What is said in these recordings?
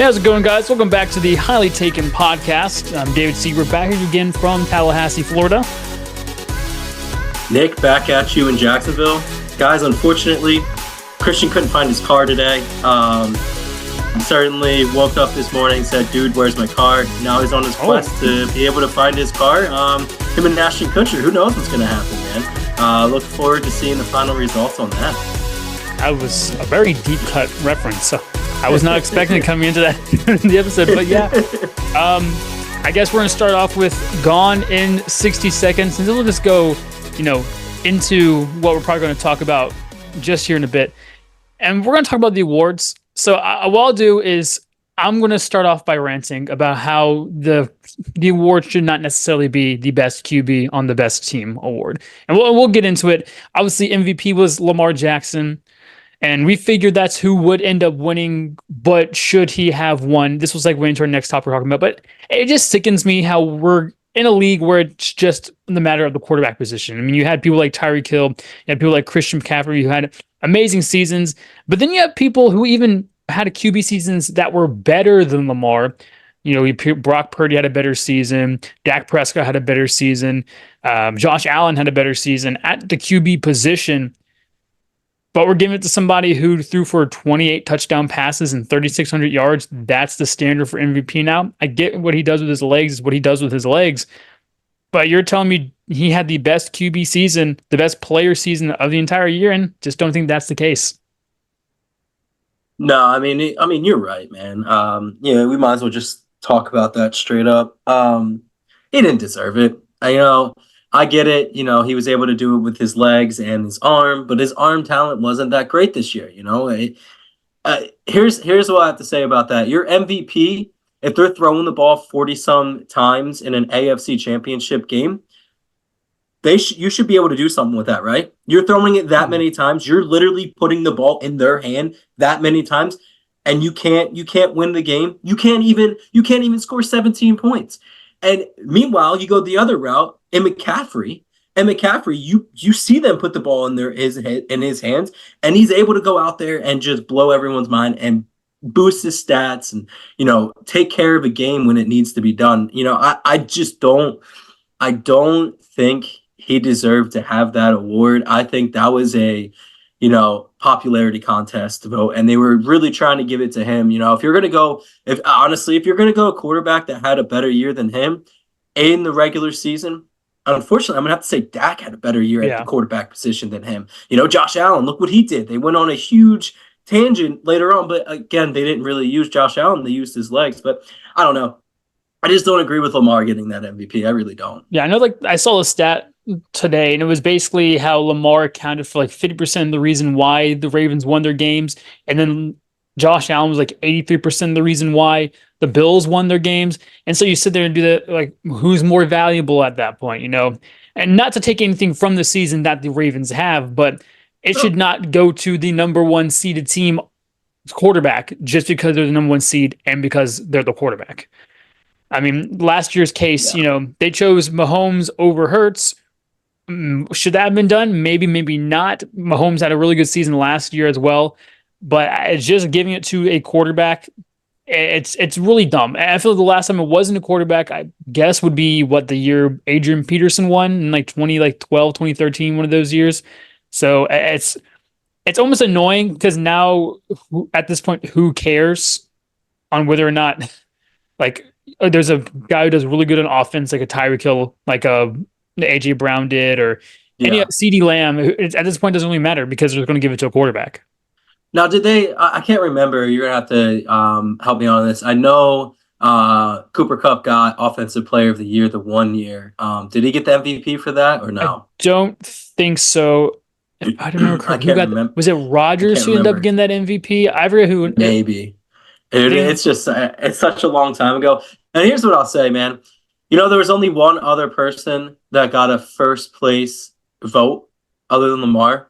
Hey, how's it going, guys? Welcome back to the Highly Taken podcast. I'm David Seaver, back here again from Tallahassee, Florida. Nick, back at you in Jacksonville. Guys, unfortunately, Christian couldn't find his car today. He certainly woke up this morning and said, dude, where's my car? Now he's on his quest to be able to find his car. Him and Ashton Kutcher, who knows what's going to happen, man? Look forward to seeing the final results on that. That was a very deep-cut reference, so I was not expecting it coming into that in the episode, but yeah. I guess we're going to start off with Gone in 60 Seconds, and then we'll just go, into what we're probably going to talk about just here in a bit. And we're going to talk about the awards. So what I'll do is I'm going to start off by ranting about how the award should not necessarily be the best QB on the best team award. And we'll get into it. Obviously, MVP was Lamar Jackson. And we figured that's who would end up winning, but should he have won? This was like way into our next topic we're talking about, but it just sickens me how we're in a league where it's just the matter of the quarterback position. I mean, you had people like Tyreek Hill, you had people like Christian McCaffrey who had amazing seasons, but then you have people who even had QB seasons that were better than Lamar. Brock Purdy had a better season. Dak Prescott had a better season. Josh Allen had a better season at the QB position. But we're giving it to somebody who threw for 28 touchdown passes and 3,600 yards. That's the standard for MVP now. I get what he does with his legs is what he does with his legs. But you're telling me he had the best QB season, the best player season of the entire year, and just don't think that's the case. No, I mean, you're right, man. We might as well just talk about that straight up. He didn't deserve it. I get it. He was able to do it with his legs and his arm, but his arm talent wasn't that great this year. Here's what I have to say about that. Your MVP, if they're throwing the ball 40-some times in an AFC championship game, you should be able to do something with that, right? You're throwing it that many times. You're literally putting the ball in their hand that many times, and you can't win the game. You can't even score 17 points. And meanwhile, you go the other route. And McCaffrey, you see them put the ball in his hands, and he's able to go out there and just blow everyone's mind and boost his stats and take care of a game when it needs to be done. I don't think he deserved to have that award. I think that was a popularity contest vote, and they were really trying to give it to him. If you're gonna go a quarterback that had a better year than him in the regular season. Unfortunately, I'm going to have to say Dak had a better year at the quarterback position than him. Josh Allen, look what he did. They went on a huge tangent later on, but again, they didn't really use Josh Allen. They used his legs, but I don't know. I just don't agree with Lamar getting that MVP. I really don't. Yeah, I know, I saw a stat today, and it was basically how Lamar accounted for 50% of the reason why the Ravens won their games, and then Josh Allen was 83% of the reason why the Bills won their games. And so you sit there and do that, who's more valuable at that point, And not to take anything from the season that the Ravens have, but it should not go to the number one seeded team quarterback just because they're the number one seed and because they're the quarterback. I mean, last year's case, they chose Mahomes over Hurts. Should that have been done? Maybe, maybe not. Mahomes had a really good season last year as well. But it's just giving it to a quarterback. It's really dumb. I feel like the last time it wasn't a quarterback, I guess, would be the year Adrian Peterson won in 2012, 2013, one of those years. So it's almost annoying because now at this point, who cares on whether or not there's a guy who does really good on offense, like a Tyreek Hill, like AJ Brown did, or any CeeDee Lamb. At this point, it doesn't really matter because they're going to give it to a quarterback. Now, did they? I can't remember. You're gonna have to help me on this. I know Cooper Kupp got Offensive Player of the Year the one year. Did he get the MVP for that or no? I don't think so. I don't remember. Was it Rodgers who ended up getting that MVP? I forget who. Maybe. It's such a long time ago. And here's what I'll say, man. There was only one other person that got a first place vote other than Lamar.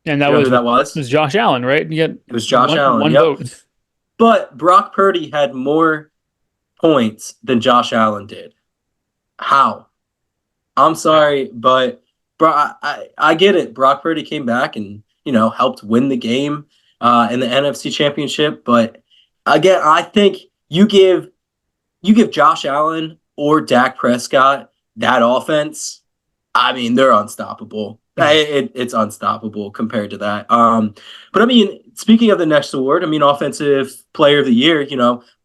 And that was Josh Allen, right? It was Josh Allen. One vote. But Brock Purdy had more points than Josh Allen did. How? I'm sorry, but I get it. Brock Purdy came back and helped win the game in the NFC Championship. But again, I think you give Josh Allen or Dak Prescott that offense. I mean, they're unstoppable. It's unstoppable compared to that. But I mean, speaking of the next award, I mean, Offensive Player of the Year,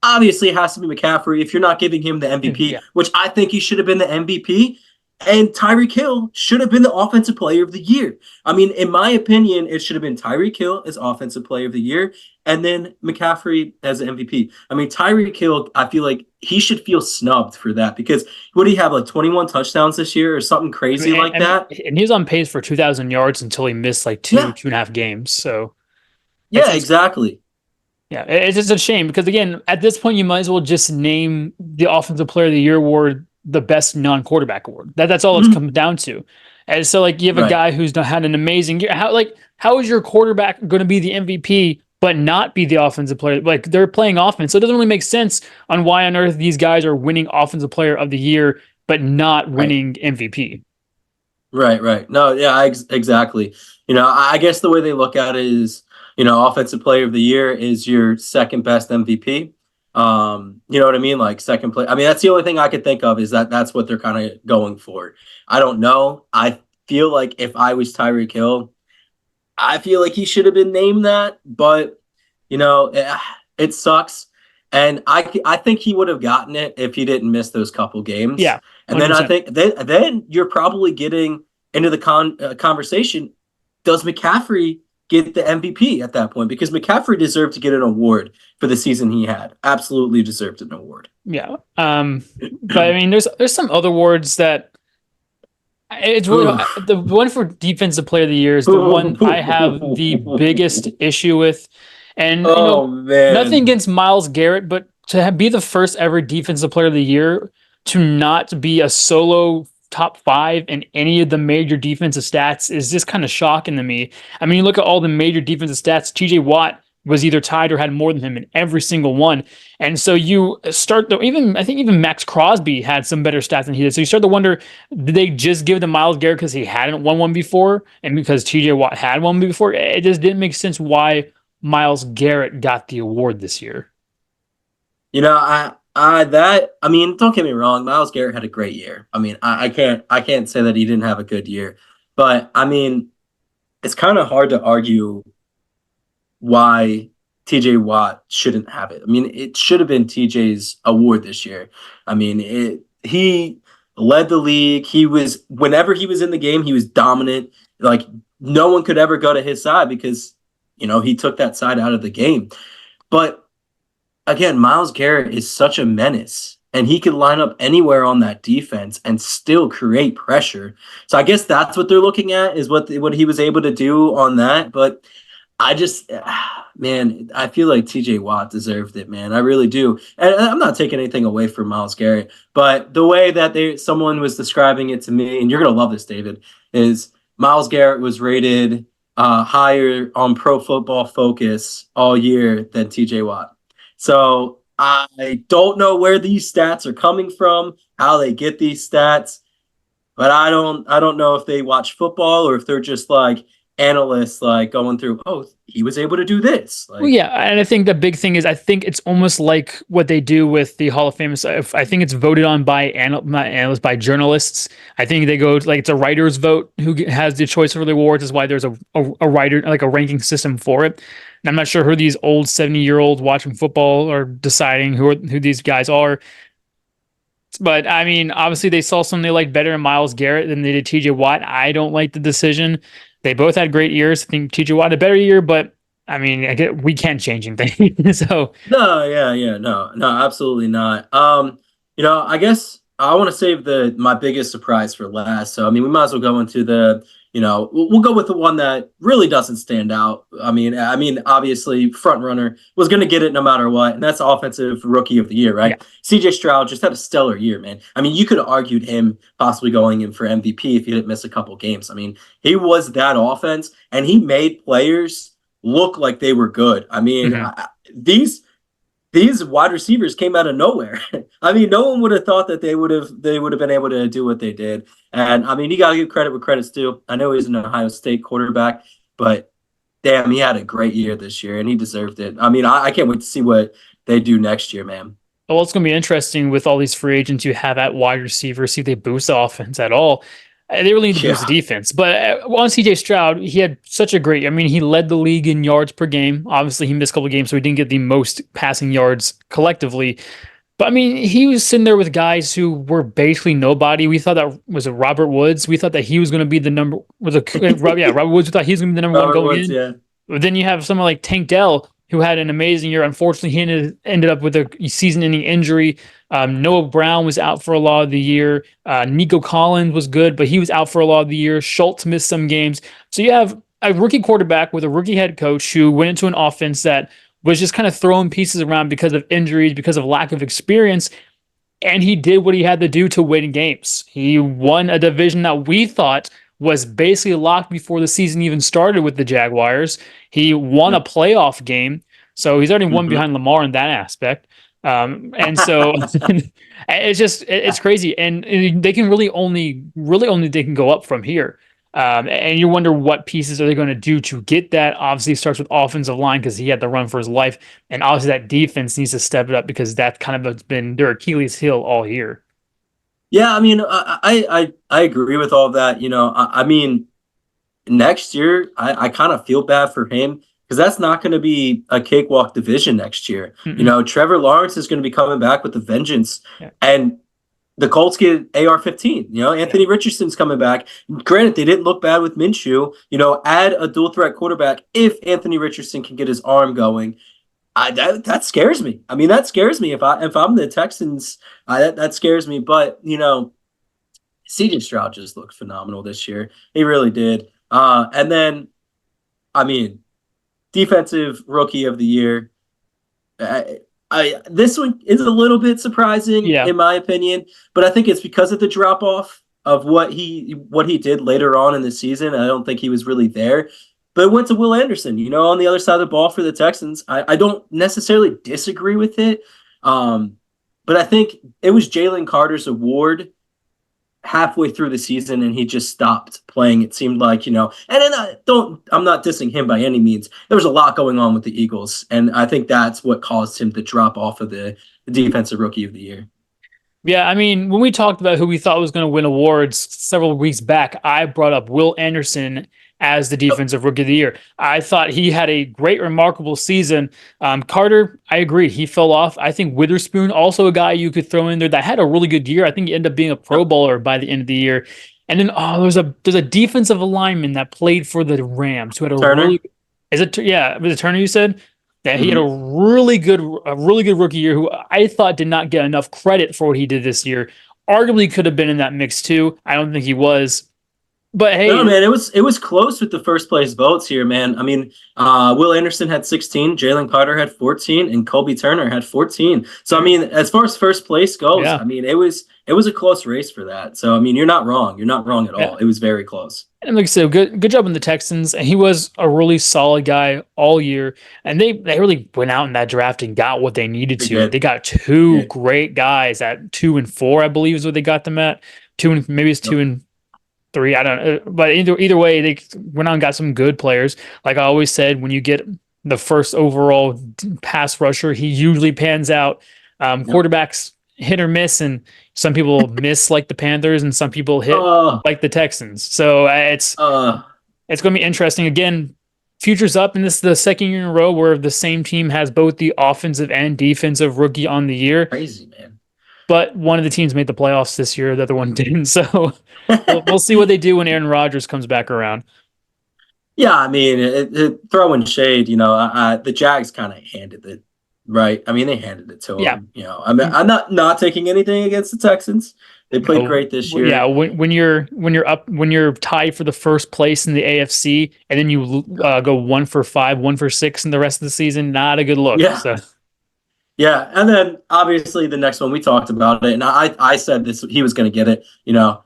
obviously it has to be McCaffrey. If you're not giving him the MVP, Yeah. which I think he should have been the MVP, and Tyreek Hill should have been the Offensive Player of the Year. I mean, in my opinion, it should have been Tyreek Hill as Offensive Player of the Year, and then McCaffrey as the MVP. I mean, Tyreek Hill, I feel like he should feel snubbed for that because what do you have, like 21 touchdowns this year or something crazy like that? And he was on pace for 2,000 yards until he missed like Yeah. 2.5 games. So Yeah, exactly. yeah, it's just a shame because again, at this point, you might as well just name the Offensive Player of the Year award the best non-quarterback award. That's all it's come down to. And so, like, you have a guy who's had an amazing year. How is your quarterback going to be the MVP but not be the offensive player? Like, they're playing offense, so it doesn't really make sense on why on earth these guys are winning Offensive Player of the Year but not winning MVP. Right. No, yeah, exactly. I guess the way they look at it is, Offensive Player of the Year is your second best MVP. You know what I mean? Like second place. I mean, that's the only thing I could think of is that's what they're kind of going for. I don't know. I feel like if I was Tyreek Hill, I feel like he should have been named that, but it sucks. And I think he would have gotten it if he didn't miss those couple games. Yeah. 100%. And then I think then you're probably getting into the conversation. Does McCaffrey get the MVP at that point? Because McCaffrey deserved to get an award for the season he had. Absolutely deserved an award. Yeah. But I mean, there's some other awards that it's really the one for Defensive Player of the Year is the one I have the biggest issue with. And man, nothing against Myles Garrett, but to be the first ever Defensive Player of the Year to not be a solo top 5 in any of the major defensive stats is just kind of shocking to me. I mean, you look at all the major defensive stats, TJ Watt was either tied or had more than him in every single one. And so you start I think even Max Crosby had some better stats than he did. So you start to wonder, did they just give it to Myles Garrett because he hadn't won one before and because TJ Watt had one before? It just didn't make sense why Myles Garrett got the award this year. I mean, don't get me wrong, Myles Garrett had a great year. I mean, I can't say that he didn't have a good year, but I mean, it's kind of hard to argue why TJ Watt shouldn't have it. I mean, it should have been TJ's award this year. I mean, he led the league. Whenever he was in the game, he was dominant. Like no one could ever go to his side because he took that side out of the game. But again, Myles Garrett is such a menace, and he could line up anywhere on that defense and still create pressure. So I guess that's what they're looking at is what he was able to do on that. But I just, man, I feel like TJ Watt deserved it, man. I really do. And I'm not taking anything away from Myles Garrett, but the way that someone was describing it to me, and you're going to love this, David, is Myles Garrett was rated higher on Pro Football Focus all year than TJ Watt. So I don't know where these stats are coming from, how they get these stats, but I don't know if they watch football or if they're just like analysts like going through, he was able to do this. Like, well, yeah, and I think the big thing is I think it's almost like what they do with the Hall of Fame. I think it's voted on by not analysts, by journalists. I think they go like it's a writer's vote who has the choice for the awards. Is why there's a writer, like a ranking system for it. And I'm not sure who these old 70-year-olds watching football are deciding who these guys are. But I mean, obviously they saw something they liked better in Myles Garrett than they did TJ Watt. I don't like the decision. They both had great years. I think TJ Watt had a better year, but I mean, we can't change anything. So no, absolutely not. I guess I want to save my biggest surprise for last. So I mean, we might as well go into we'll go with the one that really doesn't stand out. I mean, obviously, front runner was going to get it no matter what, and that's Offensive Rookie of the Year, right? Yeah. C.J. Stroud just had a stellar year, man. I mean, you could have argued him possibly going in for MVP if he didn't miss a couple games. I mean, he was that offense, and he made players look like they were good. I mean, these wide receivers came out of nowhere. I mean, no one would have thought that they would have been able to do what they did. And I mean, you got to give credit where credit's due. I know he's an Ohio State quarterback, but damn, he had a great year this year, and he deserved it. I mean, I can't wait to see what they do next year, man. Well, it's going to be interesting with all these free agents you have at wide receiver, see if they boost the offense at all. They really need to boost the defense. But on CJ Stroud, he had such a great, I mean, he led the league in yards per game. Obviously, he missed a couple of games, so he didn't get the most passing yards collectively. But I mean, he was sitting there with guys who were basically nobody. We thought that was a Robert Woods. We thought that he was going to be the number, Robert Woods. We thought he was going to be the number one going in. Yeah. But then you have someone like Tank Dell, who had an amazing year. Unfortunately, he ended up with a season-ending injury. Noah Brown was out for a lot of the year. Nico Collins was good, but he was out for a lot of the year. Schultz missed some games. So you have a rookie quarterback with a rookie head coach who went into an offense that was just kind of throwing pieces around because of injuries, because of lack of experience. And he did what he had to do to win games. He won a division that we thought was basically locked before the season even started with the Jaguars. He won a playoff game, so he's already won behind Lamar in that aspect. And so it's crazy, and they can really only they can go up from here. And you wonder what pieces are they going to do to get that. Obviously, it starts with offensive line because he had to run for his life, and obviously that defense needs to step it up because that kind of been their Achilles heel all year. Yeah, I mean, I agree with all that. You know, I mean, next year, I kind of feel bad for him because that's not going to be a cakewalk division next year. Mm-mm. You know, Trevor Lawrence is going to be coming back with a vengeance, and the Colts get AR-15. You know, Anthony Richardson's coming back. Granted, they didn't look bad with Minshew. You know, add a dual threat quarterback if Anthony Richardson can get his arm going. That scares me. I mean, that scares me. If I'm the Texans, that scares me. But you know, CJ Stroud just looked phenomenal this year. He really did. And then, I mean, defensive rookie of the year. This one is a little bit surprising in my opinion, but I think it's because of the drop off of what he did later on in the season. I don't think he was really there. But it went to Will Anderson, you know, on the other side of the ball for the Texans. I don't necessarily disagree with it. But I think it was Jalen Carter's award halfway through the season, and he just stopped playing, it seemed like, you know. And then I'm not dissing him by any means. There was a lot going on with the Eagles, and I think that's what caused him to drop off of the defensive rookie of the year. Yeah, I mean, when we talked about who we thought was going to win awards several weeks back, I brought up Will Anderson as the defensive rookie of the year. I thought he had a great, remarkable season. Carter, I agree, he fell off. I think Witherspoon, also a guy you could throw in there that had a really good year. I think he ended up being a Pro Bowler by the end of the year. And then there's a defensive lineman that played for the Rams who had a Turner? was it Turner you said? Yeah, he had a really good rookie year who I thought did not get enough credit for what he did this year. Arguably could have been in that mix too. I don't think he was. But hey, no, man, it was close with the first place votes here, man. I mean, Will Anderson had 16, Jalen Carter had 14, and Colby Turner had 14. So I mean, as far as first place goes, I mean, it was a close race for that. So I mean, you're not wrong. You're not wrong at all. It was very close. And like I said, good job on the Texans. And he was a really solid guy all year. And they really went out in that draft and got what they needed to. They got two great guys at 2 and 4, I believe is what they got them at. 2 and maybe it's 2 and 3. I don't know. But either way, they went out and got some good players. Like I always said, when you get the first overall pass rusher, he usually pans out. Quarterbacks hit or miss, and some people miss like the Panthers, and some people hit like the Texans. So it's going to be interesting. Again, future's up, and this is the second year in a row where the same team has both the offensive and defensive rookie on the year. Crazy, man. But one of the teams made the playoffs this year, the other one didn't. So we'll see what they do when Aaron Rodgers comes back around. Yeah, I mean, throwing shade, you know, the Jags kind of handed it. Right. I mean, they handed it to him. Yeah. You know, I mean, I'm not taking anything against the Texans. They played great this year. Yeah. When you're tied for the first place in the AFC, and then you go 1 for 5, 1 for 6 in the rest of the season, not a good look. Yeah. So. Yeah. And then obviously the next one we talked about it, and I said this, he was going to get it. You know,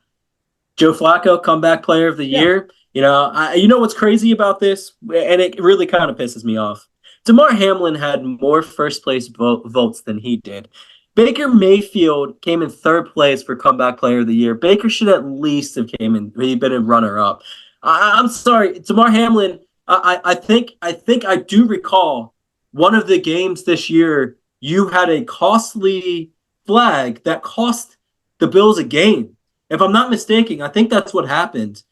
Joe Flacco, comeback player of the year. You know, you know what's crazy about this, and it really kind of pisses me off. Damar Hamlin had more first-place votes than he did. Baker Mayfield came in third place for comeback player of the year. Baker should at least have been a runner-up. I'm sorry, Damar Hamlin I do recall one of the games this year. You had a costly flag that cost the Bills a game. If I'm not mistaken, I think that's what happened.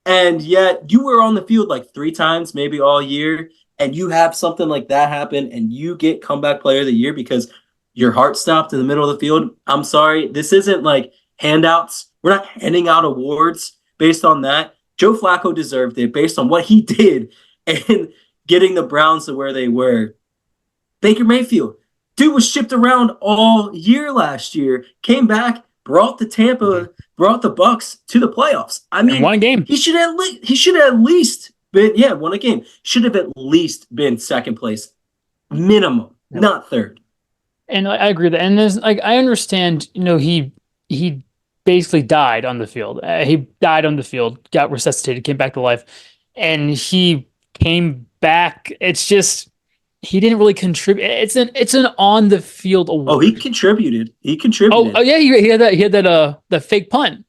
And yet you were on the field like 3 times, maybe all year, and you have something like that happen, and you get comeback player of the year because your heart stopped in the middle of the field. I'm sorry, this isn't like handouts. We're not handing out awards based on that. Joe Flacco deserved it based on what he did and getting the Browns to where they were. Baker Mayfield, dude was shipped around all year last year, came back, brought brought the Bucks to the playoffs. I mean, and won a game. He should at least been won a game. Should have at least been second place, minimum, not third. And I agree with that. And there's like I understand, he basically died on the field. He died on the field, got resuscitated, came back to life, and he came back. It's just he didn't really contribute. It's an on the field award. Oh, he contributed. Oh yeah, he had that fake punt.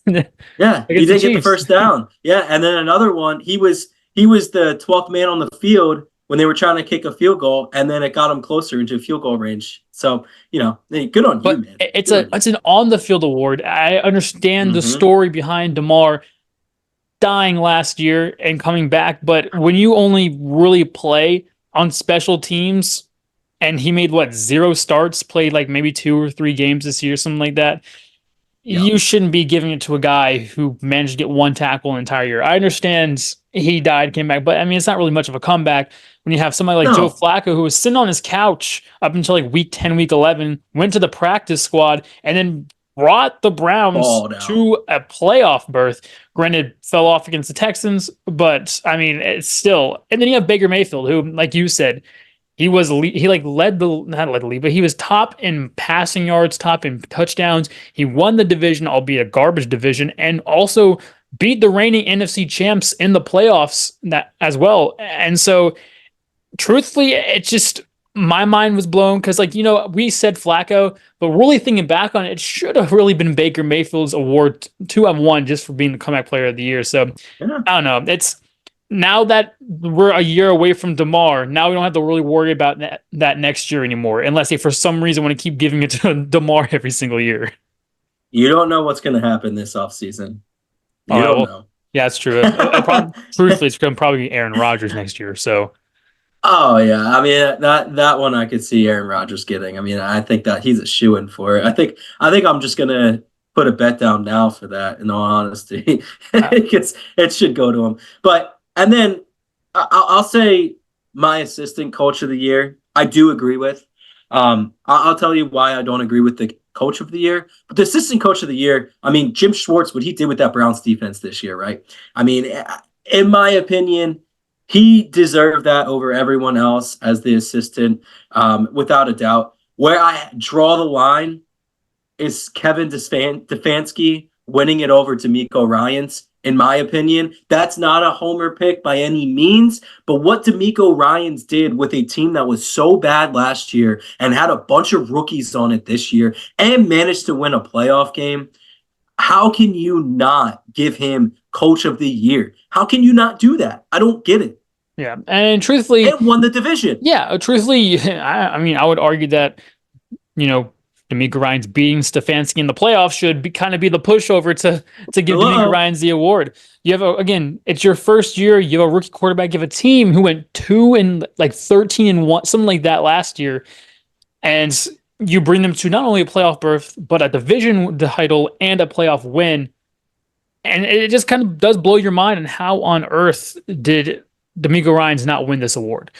Yeah, he did get the first down. Yeah, and then another one. He was the 12th man on the field when they were trying to kick a field goal, and then it got him closer into field goal range. So, good on you, man. It's an on the field award. I understand the story behind DeMar dying last year and coming back, but when you only really play on special teams, and he made 0 starts, played like maybe 2 or 3 games this year, something like that. Yeah. You shouldn't be giving it to a guy who managed to get 1 tackle an entire year. I understand he died, came back, but I mean, it's not really much of a comeback when you have somebody like Joe Flacco who was sitting on his couch up until like week 10, week 11, went to the practice squad, and then brought the Browns to a playoff berth. Granted, fell off against the Texans, but I mean, it's still. And then you have Baker Mayfield, who, like you said, he was led the not led the league, but he was top in passing yards, top in touchdowns. He won the division, albeit a garbage division, and also beat the reigning NFC champs in the playoffs as well. And so, truthfully, it just my mind was blown because, we said Flacco, but really thinking back on it, it should have really been Baker Mayfield's award to have won just for being the comeback player of the year. So I don't know. It's now that we're a year away from DeMar, now we don't have to really worry about that next year anymore, unless they for some reason want to keep giving it to DeMar every single year. You don't know what's going to happen this offseason. You don't know. Yeah, that's true. Truthfully, it's going to probably be Aaron Rodgers next year. So. Oh yeah, I mean that one I could see Aaron Rodgers getting. I mean, I think that he's a shoo-in for it. I think I'm just gonna put a bet down now for that. In all honesty, it should go to him. And then I'll say my assistant coach of the year. I do agree with. I'll tell you why I don't agree with the coach of the year, but the assistant coach of the year. I mean, Jim Schwartz, what he did with that Browns defense this year, right? I mean, in my opinion, he deserved that over everyone else as the assistant, without a doubt. Where I draw the line is Kevin Stefanski winning it over DeMeco Ryans. In my opinion, that's not a homer pick by any means, but what DeMeco Ryans did with a team that was so bad last year and had a bunch of rookies on it this year and managed to win a playoff game, how can you not give him coach of the year? How can you not do that? I don't get it. Yeah, and truthfully, it won the division. Yeah, truthfully, I mean, I would argue that, DeMeco Ryans beating Stefanski in the playoffs should kind of be the pushover to give DeMeco Ryans the award. You have it's your first year. You have a rookie quarterback. You have a team who went 13-1, something like that last year, and you bring them to not only a playoff berth but a division title and a playoff win, and it just kind of does blow your mind on how on earth did DeMeco Ryans not win this award.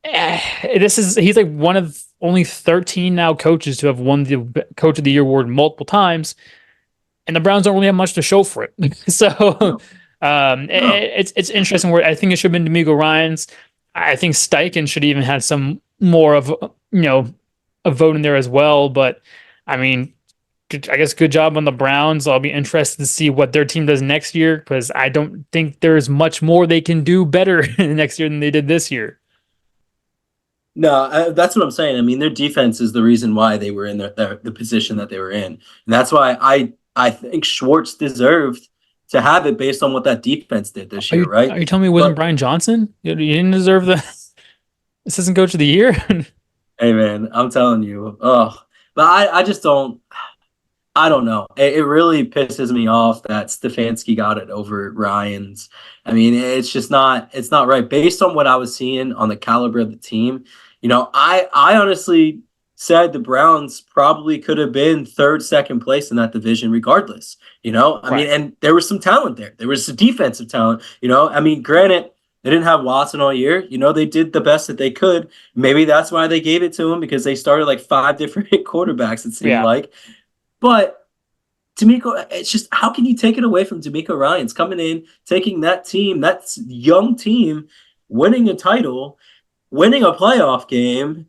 He's like one of only 13 now coaches to have won the Coach of the Year award multiple times, and the Browns don't really have much to show for it. So it's interesting. Where I think it should have been DeMeco Ryans. I think Steichen should even have some more of a vote in there as well. But I mean, I guess good job on the Browns. I'll be interested to see what their team does next year because I don't think there's much more they can do better next year than they did this year. No, that's what I'm saying. I mean, their defense is the reason why they were in the position that they were in. And that's why I think Schwartz deserved to have it based on what that defense did this year, right? Are you telling me it wasn't But Brian Johnson? You didn't deserve the assistant coach of the year? hey, man, I'm telling you, but I just don't. I don't know. It really pisses me off that Stefanski got it over Ryan's. I mean, it's not right based on what I was seeing on the caliber of the team. I honestly said the Browns probably could have been third, second place in that division regardless. I mean, and there was some talent there. There was some defensive talent. I mean, granted, they didn't have Watson all year. They did the best that they could. Maybe that's why they gave it to him, because they started like 5 different quarterbacks, it seemed like. But DeMeco, it's just, how can you take it away from DeMeco Ryans coming in, taking that team, that young team, winning a title, winning a playoff game?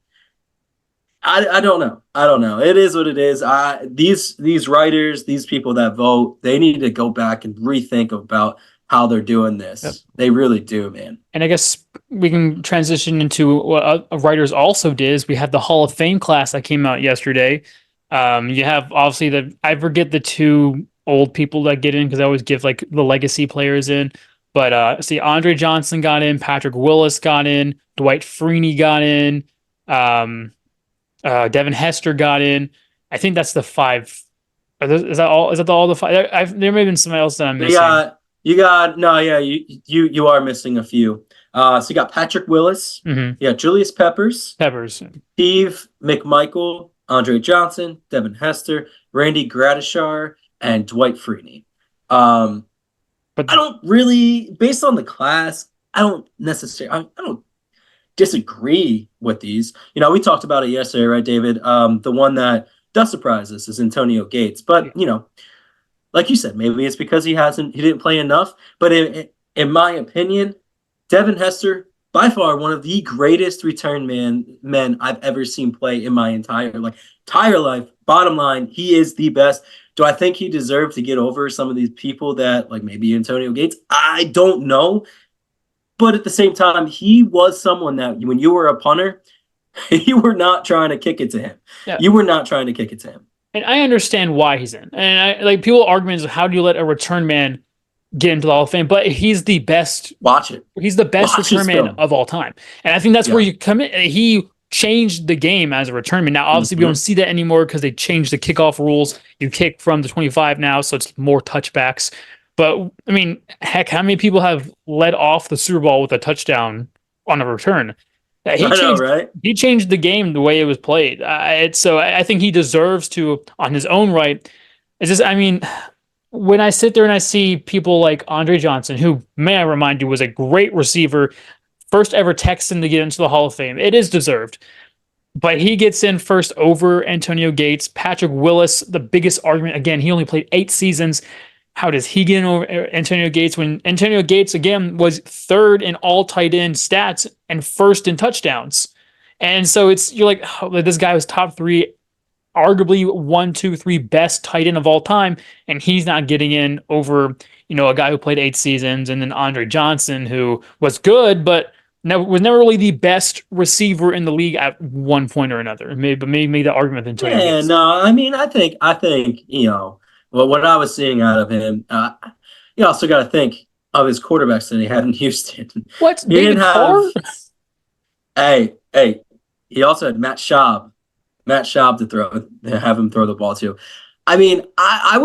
I don't know. I don't know. It is what it is. These writers, these people that vote, they need to go back and rethink about how they're doing this. Yep. They really do, man. And I guess we can transition into what writers also did. Is we have the Hall of Fame class that came out yesterday. You have obviously I forget the 2 old people that get in, because I always give like the legacy players in. But see, Andre Johnson got in, Patrick Willis got in, Dwight Freeney got in, Devin Hester got in. I think that's the 5. Is that all? Is that all the 5? There may have been somebody else that I'm missing. You are missing a few. So you got Patrick Willis, Julius Peppers, Steve McMichael, Andre Johnson, Devin Hester, Randy Gradishar, and Dwight Freeney. But I don't really, based on the class, I don't disagree with these. We talked about it yesterday, right, David? The one that does surprise us is Antonio Gates. But, like you said, maybe it's because he didn't play enough. But in my opinion, Devin Hester, by far one of the greatest return men I've ever seen play in my entire life. Bottom line, he is the best. Do I think he deserved to get over some of these people that, like maybe Antonio Gates? I don't know. But at the same time, he was someone that when you were a punter, you were not trying to kick it to him. Yeah. You were not trying to kick it to him. And I understand why he's in. And people arguments of how do you let a return man get into the Hall of Fame? But he's the best. Watch it. He's the best return man of all time. And I think that's where you come in. He changed the game as a return man. Now, obviously, we don't see that anymore because they changed the kickoff rules. You kick from the 25 now, so it's more touchbacks. But, I mean, heck, how many people have led off the Super Bowl with a touchdown on a return? He changed the game the way it was played. So I think he deserves to, on his own right. It's just, I mean, when I sit there and I see people like Andre Johnson, who, may I remind you, was a great receiver, first ever Texan to get into the Hall of Fame. It is deserved. But he gets in first over Antonio Gates. Patrick Willis, the biggest argument. Again, he only played 8 seasons. How does he get in over Antonio Gates when Antonio Gates, again, was 3rd in all tight end stats and 1st in touchdowns? And so you're like, oh, this guy was top 3, arguably 1, 2, 3 best tight end of all time, and he's not getting in over, a guy who played 8 seasons, and then Andre Johnson, who was good, but was never really the best receiver in the league at one point or another. Maybe made the argument with Antonio Gates. No, I mean, I think, well, what I was seeing out of him, you also got to think of his quarterbacks that he had in Houston. What? He didn't have. Hey, he also had Matt Schaub to have him throw the ball to. I mean, I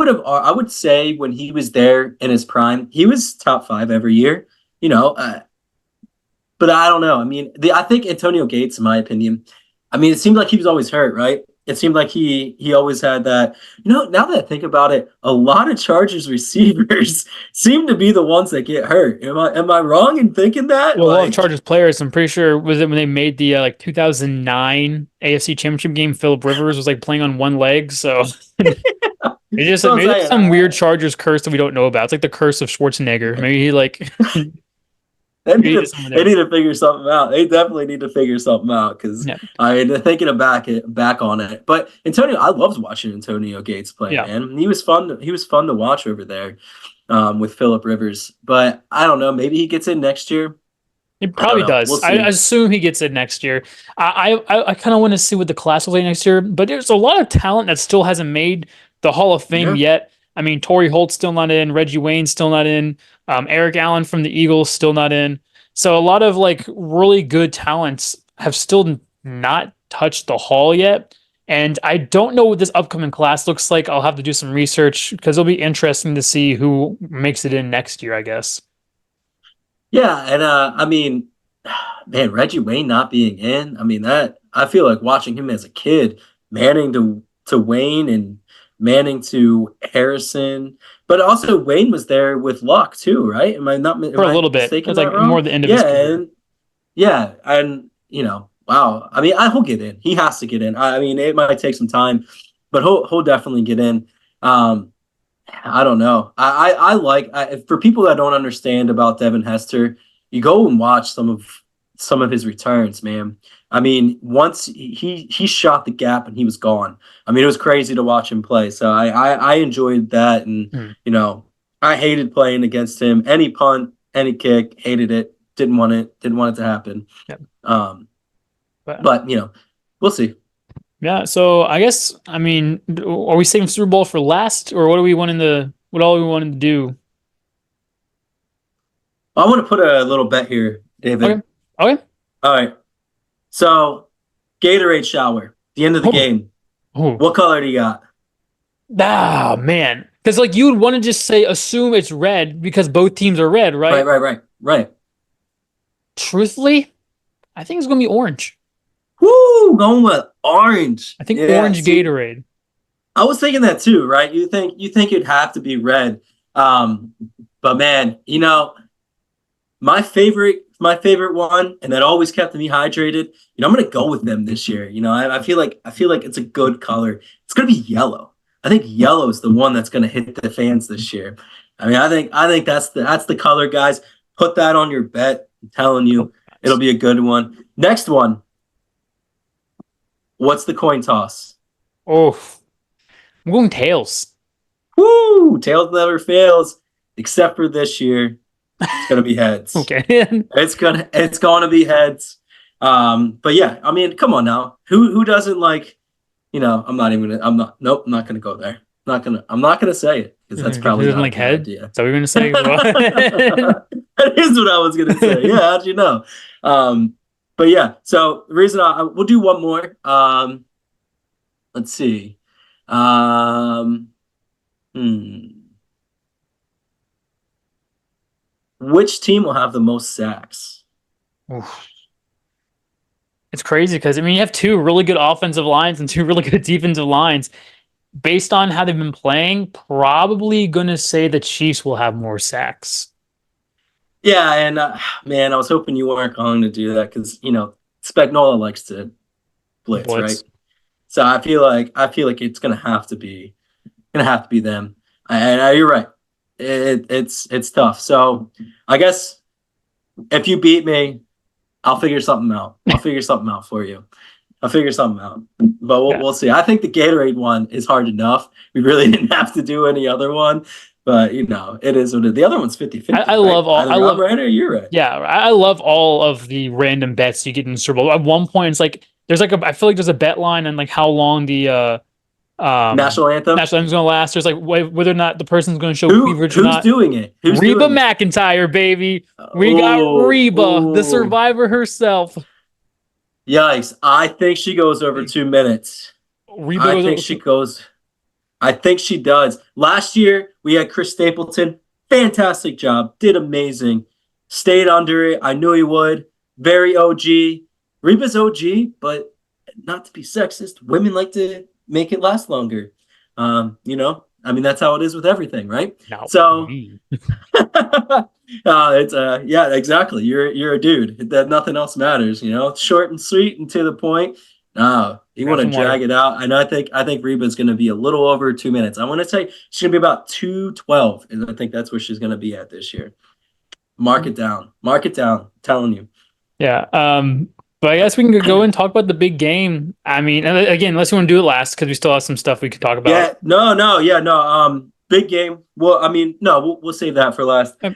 would say when he was there in his prime, he was top 5 every year, but I don't know. I mean, I think Antonio Gates, in my opinion, I mean, it seemed like he was always hurt, right? It seemed like he always had that. Now that I think about it, a lot of Chargers receivers seem to be the ones that get hurt. Am I wrong in thinking that? Well, a lot of Chargers players, I'm pretty sure, was it when they made the 2009 AFC Championship game? Phillip Rivers was playing on one leg, so it just maybe some weird Chargers curse that we don't know about. It's like the curse of Schwarzenegger. Maybe he They need to figure something out. They definitely need to figure something out because they're thinking back on it. But Antonio, I loved watching Antonio Gates play. Yeah. Man, he was fun to watch over there with Phillip Rivers. But I don't know. Maybe he gets in next year. He probably does. We'll I assume he gets in next year. I kind of want to see what the class will be next year. But there's a lot of talent that still hasn't made the Hall of Fame yet. I mean, Torrey Holt's still not in, Reggie Wayne's still not in, Eric Allen from the Eagles still not in. So a lot of like really good talents have still not touched the hall yet. And I don't know what this upcoming class looks like. I'll have to do some research because it'll be interesting to see who makes it in next year, I guess. Yeah, and I mean, man, Reggie Wayne not being in, I mean that I feel like watching him as a kid, Manning to Wayne and Manning to Harrison, but also Wayne was there with Luck too, right? Am For a I little bit. mistaken It's that like wrong? more the end of his Yeah, career. and yeah, and wow. I mean, he'll get in. He has to get in. I mean, it might take some time, but he'll definitely get in. Um, I don't know. For people that don't understand about Devin Hester, you go and watch some of his returns, man. I mean, once he shot the gap and he was gone. I mean, it was crazy to watch him play. So I enjoyed that, and Hmm. I hated playing against him. Any punt, any kick, hated it. Didn't want it to happen. Yep. Um, But but we'll see. yeah, so I guess I mean, are we saving Super Bowl for last, or what all we wanted to do? I want to put a little bet here, Okay, David. okay. All right. So Gatorade shower, the end of the Oh, game. oh, What color do you got? ah, man, because like you would want to just say assume it's red because both teams are red, right? Right. Truthfully, I think it's gonna be orange. Woo, going with orange. I think Yeah, orange see, Gatorade. I was thinking that too, right? You think it'd have to be red. Um, but man, my favorite one, and that always kept me hydrated. I'm gonna go with them this year. I feel like it's a good color. It's gonna be yellow. I think yellow is the one that's gonna hit the fans this year. I mean, I think that's the color, guys. Put that on your bet. I'm telling you, it'll be a good one. Next one. What's the coin toss? Oh, I'm going tails. Woo! Tails never fails, except for this year. It's gonna be heads. Okay. It's gonna be heads. But yeah, I mean, come on now. Who doesn't like? I'm not gonna go there. I'm not gonna say it because that's probably Doesn't not a like good head. idea. So we're gonna say. That is what I was gonna say. Yeah, how'd you know? But yeah. So the reason we'll do one more. Let's see. Um, hmm. Which team will have the most sacks? Oof. It's crazy because I mean you have two really good offensive lines and two really good defensive lines. Based on how they've been playing, probably gonna say the Chiefs will have more sacks. Yeah, and man, I was hoping you weren't going to do that because Spagnola likes to blitz, right? Blitz. So I feel like it's gonna have to be them. And you're right. It's tough. So I guess if you beat me, I'll figure something out. I'll figure something out for you. I'll figure something out. But we'll, Yeah. we'll see. I think the Gatorade one is hard enough. We really didn't have to do any other one. But it is what it is. The other one's 50-50. I love all. Either I I'm love. right or you're right. Yeah, I love all of the random bets you get in the Super Bowl. At one point, it's like there's like I feel like there's a bet line on like how long the National anthem. national anthem's gonna last. There's like whether or not the person's gonna show cleavage or Who's not. doing it? Who's Reba doing it? McEntire, baby. We got Ooh, Reba, the ooh. survivor herself. Yikes. I think she goes over 2 minutes. Reba I goes think over- she goes. I think she does. Last year, we had Chris Stapleton. Fantastic job. Did amazing. Stayed under it. I knew he would. Very OG. Reba's OG, but not to be sexist, women like to make it last longer. I mean, that's how it is with everything, right? No, So- me. Yeah, exactly. You're a dude. That nothing else matters. Short and sweet and to the point. No, you want to Grab some water. drag it out. And I think Reba's going to be a little over 2 minutes. I want to say she's going to be about 2:12, and I think that's where she's going to be at this year. Mark it down. Mark it down. I'm telling you. Yeah. But I guess we can go and talk about the big game. I mean, and again, unless you want to do it last, because we still have some stuff we could talk about. Yeah, no. Big game. Well, I mean, no, we'll save that for last. Okay.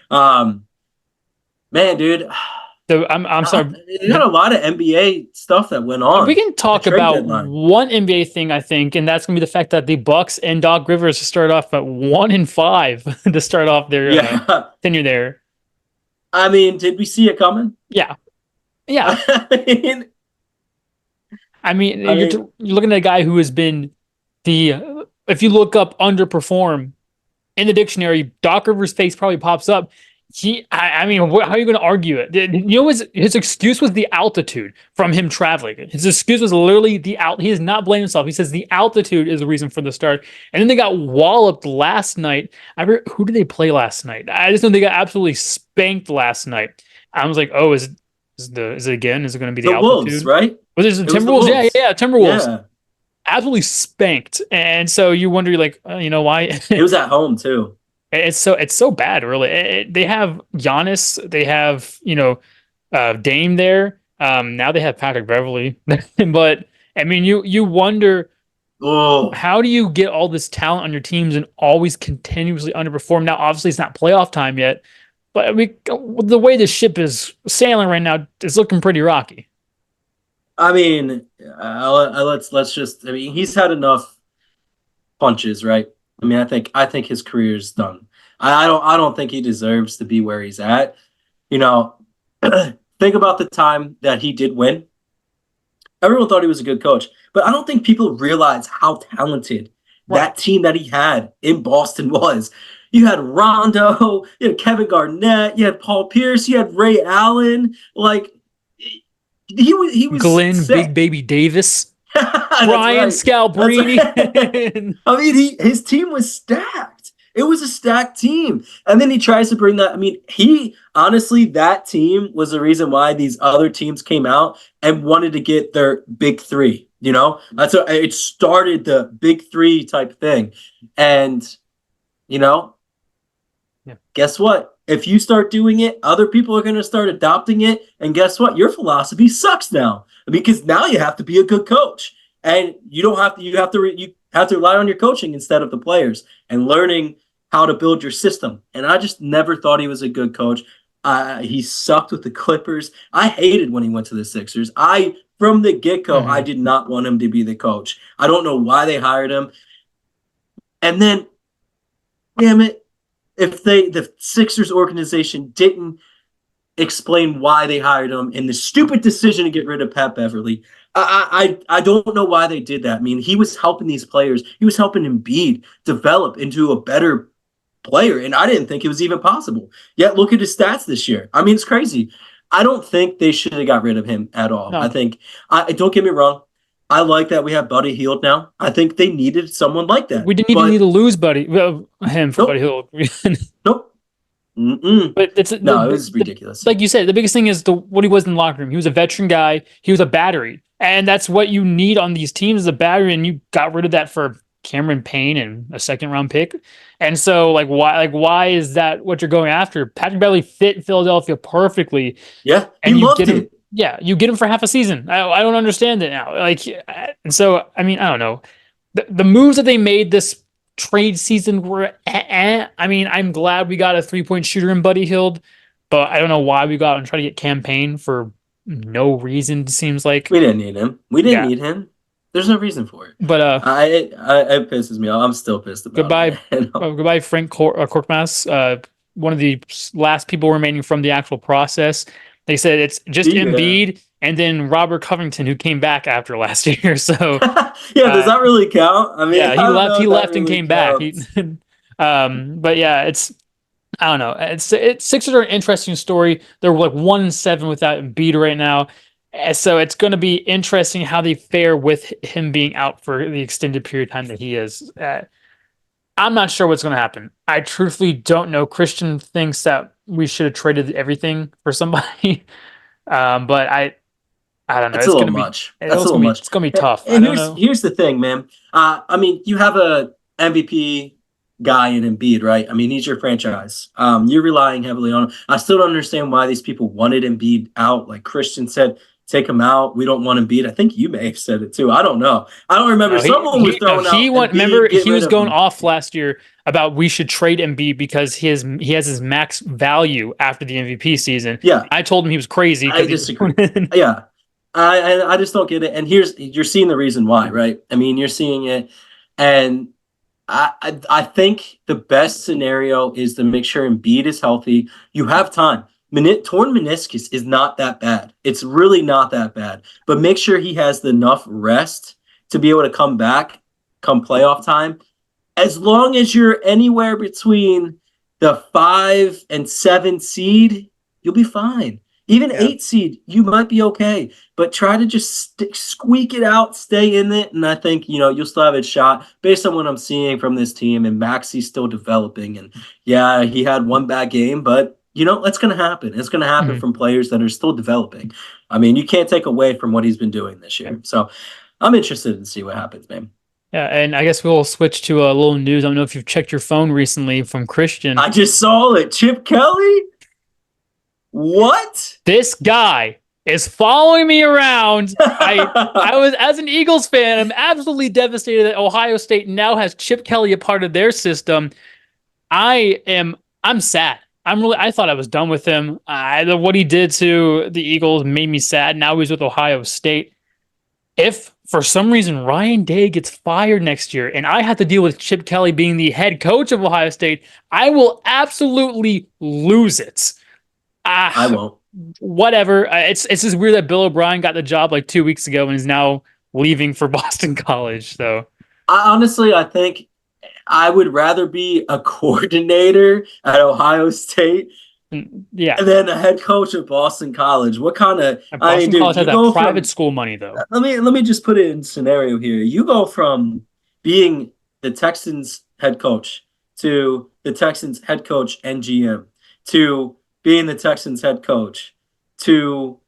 Man, dude, So I'm sorry. You got a lot of NBA stuff that went on. We can talk trade about deadline. one NBA thing, I think, and that's gonna be the fact that the Bucks and Doc Rivers start off at 1-5 to start off their Yeah. tenure there. I mean, did we see it coming? Yeah, yeah. I mean, You're looking at a guy who has been if you look up underperform in the dictionary, Doc Rivers' face probably pops up. I mean, how are you going to argue it? You know, his excuse was the altitude from him traveling. His excuse was literally he is not blaming himself. He says the altitude is the reason for the start. And then they got walloped last night. Who did they play last night? I just know they got absolutely spanked last night. I was like, oh, is it again? Is it going to be the altitude? Wolves, right? Was it the Timberwolves? Yeah, Timberwolves. Yeah. Absolutely spanked. And so you wonder, like, you know, why? It was at home too. It's so bad, really. They have Giannis, they have Dame there. Now they have Patrick Beverly, but I mean, you wonder, how do you get all this talent on your teams and always continuously underperform? Now, obviously, it's not playoff time yet, but I mean, the way the ship is sailing right now, it's looking pretty rocky. I mean, let's just. I mean, he's had enough punches, right? I mean, I think his career is done. I don't think he deserves to be where he's at. You know, think about the time that he did win. Everyone thought he was a good coach, but I don't think people realize how talented that team that he had in Boston was. You had Rondo, you had Kevin Garnett, you had Paul Pierce, you had Ray Allen. Like he was Glenn sick. Big Baby Davis. Ryan right. Scalabrini. Right. I mean, his team was stacked. It was a stacked team. And then he tries to bring that. I mean, honestly, that team was the reason why these other teams came out and wanted to get their big three. You know, it started the big three type thing. And, guess what? If you start doing it, other people are going to start adopting it. And guess what? Your philosophy sucks now, because now you have to be a good coach, and you have to rely on your coaching instead of the players and learning how to build your system. And I just never thought he was a good coach. He sucked with the Clippers. I hated when he went to the Sixers. From the get-go, I did not want him to be the coach. I don't know why they hired him. And then, damn it, if the Sixers organization didn't explain why they hired him and the stupid decision to get rid of Pat Beverly, I don't know why they did that. I mean, he was helping these players. He was helping Embiid develop into a better player, and I didn't think it was even possible. Yet look at his stats this year. I mean, it's crazy. I don't think they should have got rid of him at all. No. I think, don't get me wrong, I like that we have Buddy Hield now. I think they needed someone like that. We didn't even need to lose Buddy him for Buddy Hield. Nope. But it was ridiculous. Like you said, the biggest thing is what he was in the locker room. He was a veteran guy. He was a battery, and that's what you need on these teams, is a battery. And you got rid of that for Cameron Payne and a second-round pick. And so, why is that what you're going after? Patrick Beverly fit Philadelphia perfectly. Yeah, and you get him. Yeah, you get him for half a season. I don't understand it now. And so, I mean, I don't know. The moves that they made this trade season were, I mean, I'm glad we got a 3-point shooter in Buddy Hield, but I don't know why we got out and try to get campaign for no reason. It seems like we didn't need him. Need him. There's no reason for it. But it pisses me off. I'm still pissed about it. Goodbye, Frank Korkmaz. One of the last people remaining from the actual process. They said it's just Embiid and then Robert Covington, who came back after last year. So does that really count? I mean, he left and came back. But yeah, I don't know. Sixers are an interesting story. They're like 1-7 without Embiid right now. So it's going to be interesting how they fare with him being out for the extended period of time that he is. I'm not sure what's going to happen. I truthfully don't know. Christian thinks that we should have traded everything for somebody. But I don't know. It's a little much. That's a little much. It's going to be tough. And here's the thing, man. I mean, you have a MVP guy in Embiid, right? I mean, he's your franchise. You're relying heavily on him. I still don't understand why these people wanted Embiid out. Like Christian said, take him out. We don't want Embiid. I think you may have said it too. I don't know. I don't remember. No, Someone was throwing out remember Embiid, get he rid was of going him. off last year about we should trade Embiid because he has his max value after the MVP season. Yeah, I told him he was crazy I because he was disagree. going in. Yeah, I just don't get it. And you're seeing the reason why, right? I mean, you're seeing it, and I think the best scenario is to make sure Embiid is healthy. You have time. Torn meniscus is not that bad. It's really not that bad. But make sure he has enough rest to be able to come back come playoff time. As long as you're anywhere between the 5 and 7 seed, you'll be fine. Even Yeah. 8 seed, you might be okay. But try to just squeak it out, stay in it, and I think you'll still have a shot based on what I'm seeing from this team. And Maxi's still developing, and yeah, he had one bad game, but that's going to happen. It's going to happen Mhm. from players that are still developing. I mean, you can't take away from what he's been doing this year. So I'm interested to see what happens, man. Yeah, and I guess we'll switch to a little news. I don't know if you've checked your phone recently from Christian. I just saw it. Chip Kelly? What? This guy is following me around. I was, as an Eagles fan, I'm absolutely devastated that Ohio State now has Chip Kelly a part of their system. I'm sad. I thought I was done with him. What he did to the Eagles made me sad. Now he's with Ohio State. If for some reason Ryan Day gets fired next year and I have to deal with Chip Kelly being the head coach of Ohio State, I will absolutely lose it. I won't. Whatever. It's just weird that Bill O'Brien got the job like 2 weeks ago and is now leaving for Boston College. So I think I would rather be a coordinator at Ohio State yeah, than a head coach at Boston College. What kind of Boston dude, College has you that go private from school money though. let me just put it in scenario here. You go from being the Texans head coach to the Texans head coach and GM to being the Texans head coach to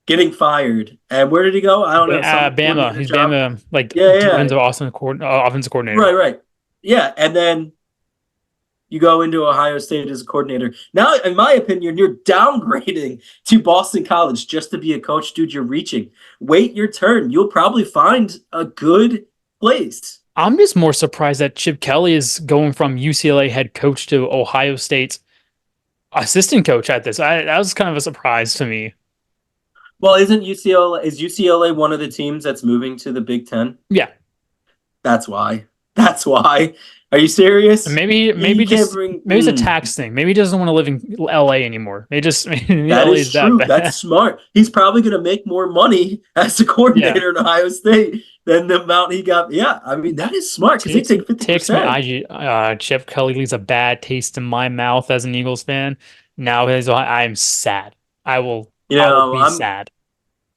getting fired. And where did he go? I don't know. Some Bama. coordinator He's job. Bama, like Yeah, defensive yeah. offensive coordinator. Right, right. Yeah, and then you go into Ohio State as a coordinator. Now, in my opinion, you're downgrading to Boston College just to be a coach. Dude, you're reaching. Wait your turn. You'll probably find a good place. I'm just more surprised that Chip Kelly is going from UCLA head coach to Ohio State's assistant coach at this. That was kind of a surprise to me. Well, is UCLA one of the teams that's moving to the Big Ten? Yeah. That's why. That's why. Are you serious? Maybe it's a tax thing. Maybe he doesn't want to live in LA anymore. Maybe that LA is true. That's smart. He's probably going to make more money as a coordinator in Ohio State than the amount he got. Yeah, I mean that is smart because they take 50%. Chip Kelly leaves a bad taste in my mouth as an Eagles fan. Now I'm sad. I will be sad.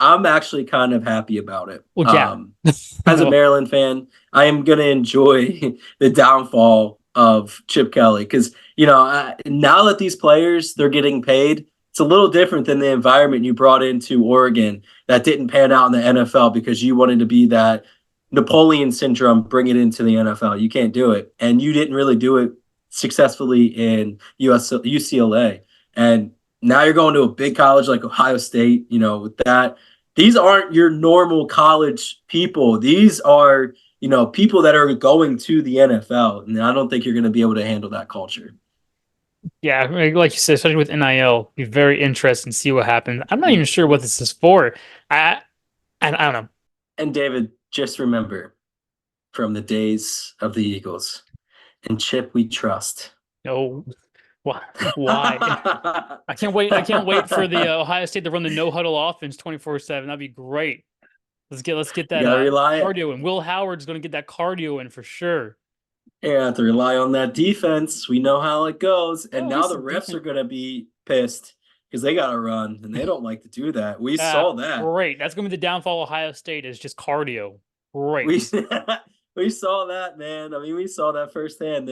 I'm actually kind of happy about it. Well, yeah. As a Maryland fan, I am going to enjoy the downfall of Chip Kelly because, now that these players, they're getting paid, it's a little different than the environment you brought into Oregon that didn't pan out in the NFL because you wanted to be that Napoleon syndrome, bring it into the NFL. You can't do it. And you didn't really do it successfully in UCLA. And now you're going to a big college like Ohio State, with that. These aren't your normal college people. These are, people that are going to the NFL. And I don't think you're going to be able to handle that culture. Yeah, like you said, especially with NIL, be very interested and see what happens. I'm not even sure what this is for. I don't know. And David, just remember from the days of the Eagles, in Chip we trust. No. Why? I can't wait for the Ohio State to run the no huddle offense 24/7. That'd be great. Let's get that cardio in. Will Howard's going to get that cardio in for sure. You have to rely on that defense. We know how it goes. And now the refs are going to be pissed because they got to run, and they don't like to do that. We saw that. Great. That's going to be the downfall of Ohio State is just cardio. Great. We saw that, man. I mean, we saw that firsthand.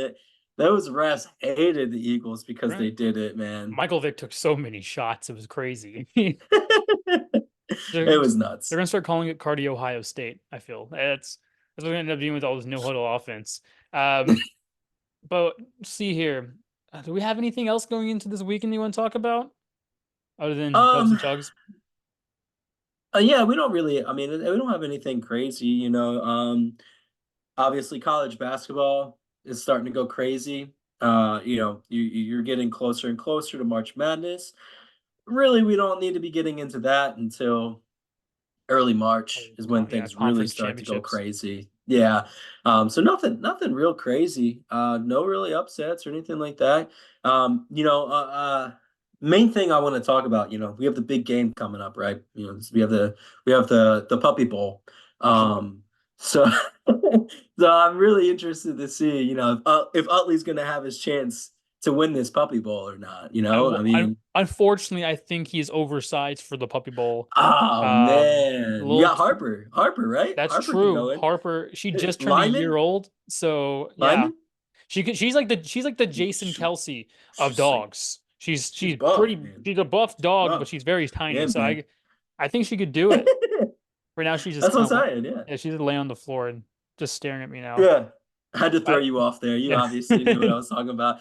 Those refs hated the Eagles because they did it, man. Michael Vick took so many shots. It was crazy. It was nuts. They're going to start calling it Cardio Ohio State, I feel. That's what we're going to end up doing with all this no-huddle offense. But see here. Do we have anything else going into this weekend you want to talk about? Other than Dubs and Chugs? Yeah, we don't really. I mean, we don't have anything crazy, you know. Obviously, college basketball is starting to go crazy. You know, you're getting closer and closer to March Madness. Really, we don't need to be getting into that until early March is when Yeah, things really conference start to go championships. crazy. Yeah. So nothing real crazy. No really upsets or anything like that. You know, main thing I want to talk about, you know, we have the big game coming up, right? You know, we have the Puppy Bowl. Oh, So so I'm really interested to see, you know, if Utley's gonna have his chance to win this Puppy Bowl or not, you know? I mean, unfortunately, I think he's oversized for the Puppy Bowl. oh A man, you little got Harper. Harper, right? That's Harper can true. go in. Harper, she just turned a year Lyman, old, so yeah, Lyman. she's like the Jason She, Kelsey of she's like dogs. She's she's she's buff, pretty. man. She's a buff She's dog, but buff. she's very Yeah, tiny. So man. I think she could do it. Right now, she's just That's what I'm kind of saying. Yeah, yeah, she's laying on the floor and just staring at me now. yeah. I had to throw I you off there. You yeah. obviously knew what I was talking about.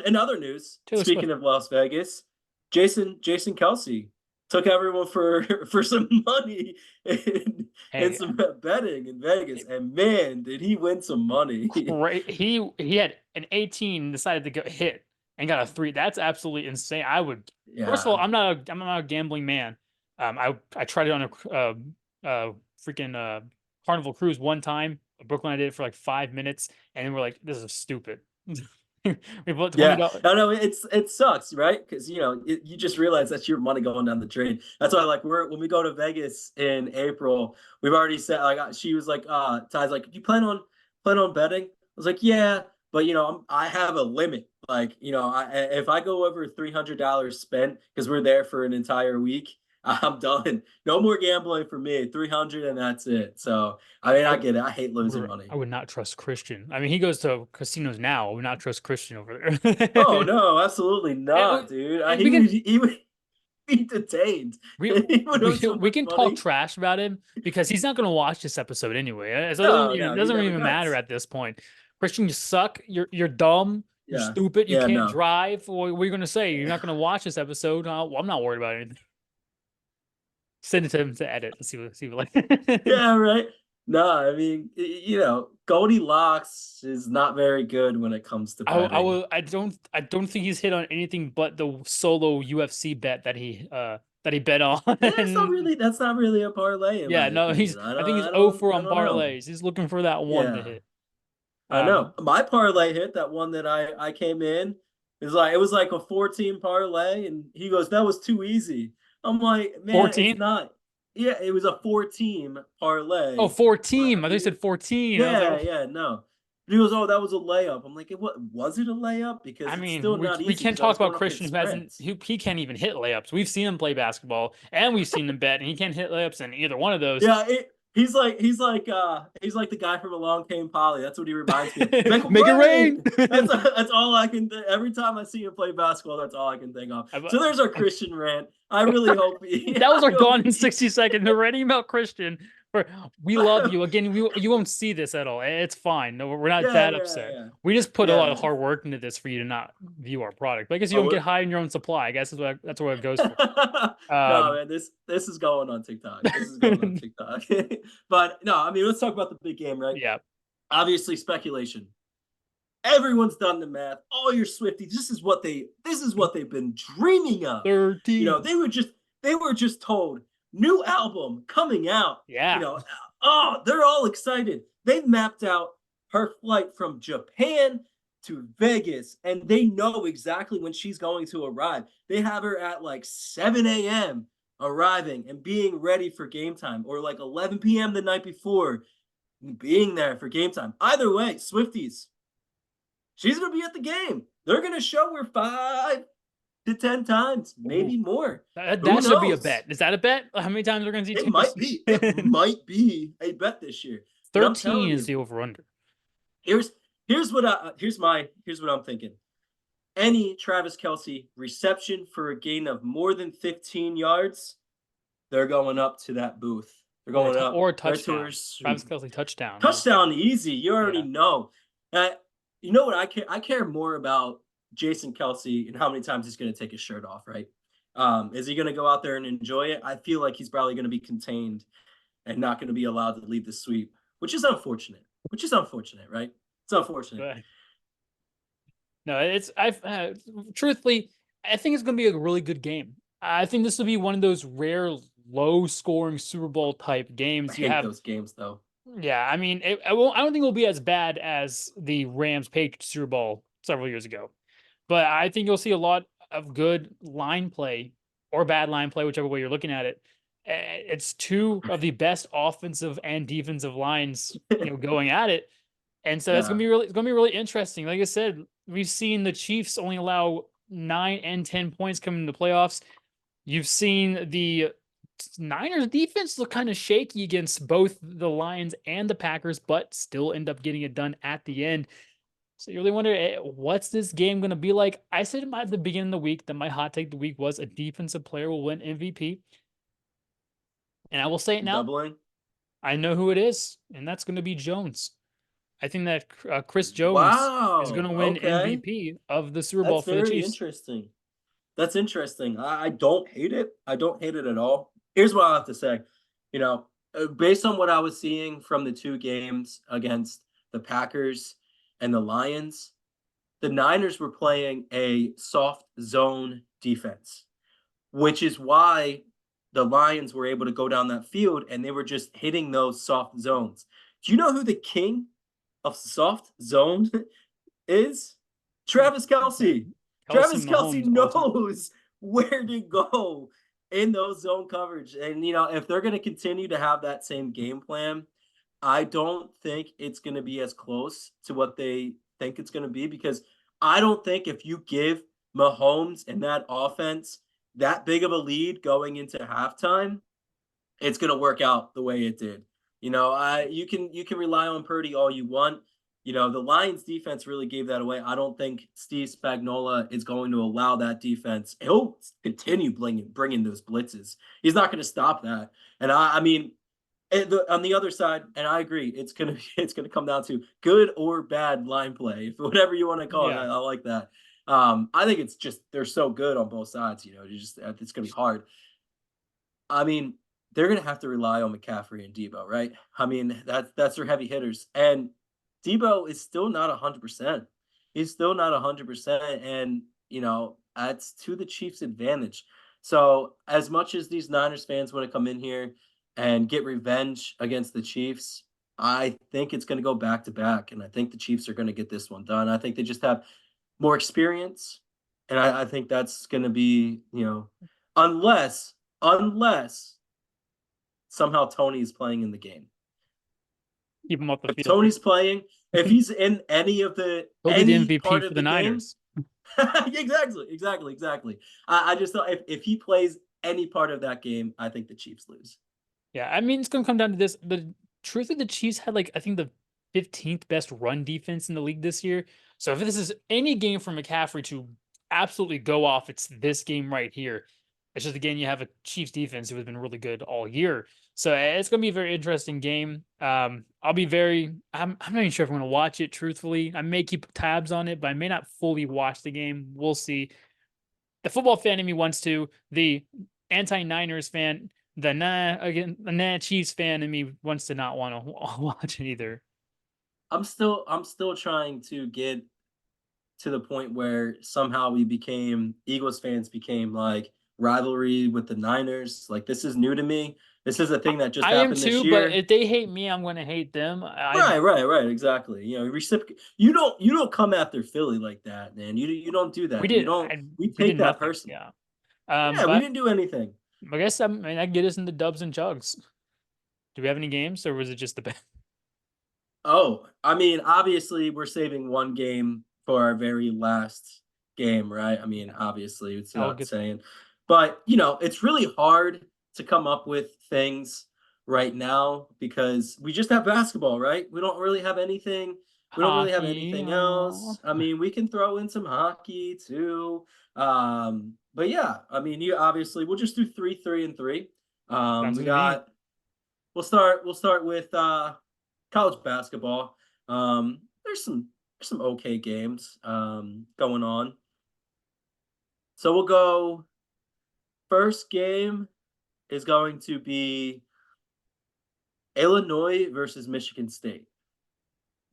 In other news, Taylor speaking Swift. of Las Vegas, Jason Kelsey took everyone for for some money and Hey, some betting in Vegas, and man, did he win some money. he had an 18, decided to go hit and got a three. That's absolutely insane. I would first of all, Yeah. I'm not a gambling man. I tried it on freaking Carnival Cruise one time. Brooklyn, I did it for like 5 minutes, and we're like, this is stupid. We put Yeah, $20. no, no, it sucks, right? Because you know you just realize that's your money going down the drain. That's why, like, when we go to Vegas in April, we've already said like she was like, Ty's like, you plan on betting? I was like, yeah, but you know, I have a limit. Like, you know, if I go over $300 spent because we're there for an entire week, I'm done. No more gambling for me. 300 and that's it. So I mean, I I get it. I hate losing I money. would not trust Christian. I mean, he goes to casinos now. I would not trust Christian over Oh there. no, absolutely And not, dude. we can He would be detained. we He would we owe so we much can talk money. trash about him because he's not going to watch this episode anyway. So No, it no, he doesn't never even matter does. at this point. Christian, you suck. You're dumb. You're Yeah, stupid. You yeah, can't no. drive. What are you going to say? You're not going to watch this episode. Well, I'm not worried about anything. Send it to him to edit. Let's see what like. Yeah, right. No, I mean, you know, Goldilocks is not very good when it comes to betting. I don't think he's hit on anything but the solo UFC bet that he bet on. Yeah, that's not really a parlay in my Yeah, no, opinion. I I don't think he's I 0 don't for I on don't know. parlays. He's looking for that one to Yeah. hit. I know. Um, My parlay hit that one that I came in. It was like a 14 parlay, and he goes, "That was too easy." I'm like, man, it's 14? not. Yeah, it was a 4-team Oh, parlay. 14. I But thought you said 14. I was like, yeah, oh, yeah, no. But he goes, "Oh, that was a layup." I'm like, "What was it a layup? I Because it's still mean, we not we easy can't because I talk was about going up against Christian who hasn't spreads." he can't even hit layups. We've seen him play basketball and we've seen him bet and he can't hit layups in either one of those. Yeah, he's like the guy from Along Came Polly. That's what he reminds me of. Make it Make it rain. rain. That's all I can think. Every time I see him play basketball, that's all I can think of. So there's our Christian rant. I really hope That was I our hope gone in 60 seconds. The ranting about Christian. We love you. Again, you won't see this at all. It's fine. No, we're not yeah, that yeah, upset. yeah, We just put a lot yeah. of hard work into this for you to not view our product. But I guess you don't Oh, get high in your own supply. I guess that's what it goes for. no, Um, man, this is going on TikTok. This is going on TikTok. But no, I mean, let's talk about the big game, right? yeah. Obviously, speculation. Everyone's done the math. All your Swifties, this is what they've been dreaming of. You know, 13. they were just told new album coming out. You Yeah. know, oh, they're all excited. They've mapped out her flight from Japan to Vegas, and they know exactly when she's going to arrive. They have her at like 7 a.m. arriving and being ready for game time, or like 11 p.m. the night before being there for game time. Either way, Swifties, she's going to be at the game. They're going to show her 5 to 10 times, Ooh, maybe more. Who that should be a knows? bet. Is that a bet? How many times we're going to see It Taylor might be. It Swift? might be a bet this year. But I'm 13 telling is you, the over under. here's here's what I'm thinking. Any Travis Kelsey reception for a gain of more than 15 yards, they're going up to that booth. They're going up Or a right to touchdown. her Travis Kelce touchdown. touchdown. Easy. You already Yeah. know. Uh, you know what I care? I care more about Jason Kelsey and how many times he's going to take his shirt off, right? Is he going to go out there and enjoy it? I feel like he's probably going to be contained and not going to be allowed to lead the sweep, which is unfortunate. Which is unfortunate, right? It's unfortunate. But no, truthfully, I think it's going to be a really good game. I think this will be one of those rare low scoring Super Bowl type I games. You hate have, those games though. yeah, I mean, I don't think it will be as bad as the Rams Patriots Super Bowl several years ago, but I think you'll see a lot of good line play or bad line play, whichever way you're looking at it. It's two of the best offensive and defensive lines, going at it. And so that's Yeah. it's gonna be really interesting. Like I said, we've seen the Chiefs only allow 9 and 10 points coming in the playoffs. You've seen the Niners defense look kind of shaky against both the Lions and the Packers, but still end up getting it done at the end. So you really wonder, what's this game going to be like? I said at the beginning of the week that my hot take of the week was a defensive player will win MVP. And I will say it now. Doubling. I know who it is, and that's going to be Jones. I think that Chris Jones is going Wow. to win Okay. MVP of the Super Bowl That's for the very Chiefs. interesting. That's interesting. I don't hate it. I don't hate it at all. Here's what I have to say. Based on what I was seeing from the two games against the Packers and the Lions, the Niners were playing a soft zone defense, which is why the Lions were able to go down that field and they were just hitting those soft zones. Do you know who the king of soft zone is? Travis Kelce. Travis Kelce knows where to go in those zone coverage. And, if they're going to continue to have that same game plan, I don't think it's going to be as close to what they think it's going to be, because I don't think if you give Mahomes and that offense that big of a lead going into halftime, it's going to work out the way it did. You can rely on Purdy all you want. The Lions defense really gave that away. I don't think Steve Spagnuolo is going to allow that defense. He'll continue bringing those blitzes. He's not going to stop that. And I mean, on the other side, and I agree, it's gonna come down to good or bad line play, whatever you want to call it. I like that. I think it's just they're so good on both sides. It's gonna be hard. I mean, they're gonna have to rely on McCaffrey and Debo, right? I mean, that's their heavy hitters, and Debo is still not 100%. He's still not 100%, and that's to the Chiefs' advantage. So as much as these Niners fans want to come in here and get revenge against the Chiefs, I think it's going to go back to back, and I think the Chiefs are going to get this one done. I think they just have more experience, and I think that's going to be, unless somehow Tony is playing in the game. Keep him up the if field. Tony's playing, if he's in any of the he'll be the MVP part for of the Niners. Exactly. I just thought if he plays any part of that game, I think the Chiefs lose. Yeah, I mean, it's going to come down to this. The truth is, the Chiefs had I think the 15th best run defense in the league this year. So if this is any game for McCaffrey to absolutely go off, it's this game right here. It's just, again, you have a Chiefs defense who has been really good all year. So it's going to be a very interesting game. I'm not even sure if I'm going to watch it, truthfully. I may keep tabs on it, but I may not fully watch the game. We'll see. The football fan in me wants to. The anti-Niners fan, the Chiefs fan in me wants to not want to watch it either. I'm still trying to get to the point where somehow Eagles fans became like rivalry with the Niners. Like, this is new to me. This is a thing that just happened this year. But if they hate me, I'm going to hate them. Right. Exactly. You don't come after Philly like that, man. You don't do that. We did. We take that personally. Yeah. We didn't do anything. I guess I get us into dubs and jugs. Do we have any games, or was it just the best? Oh, I mean, obviously we're saving one game for our very last game, right? I mean, obviously it's not saying, but it's really hard to come up with things right now because we just have basketball, right? We don't really have anything. We don't really have anything else. I mean, we can throw in some hockey too. But yeah, I mean, we'll just do 3, 3, and 3. We'll start with college basketball. There's some okay games going on. So we'll go first game is going to be Illinois versus Michigan State.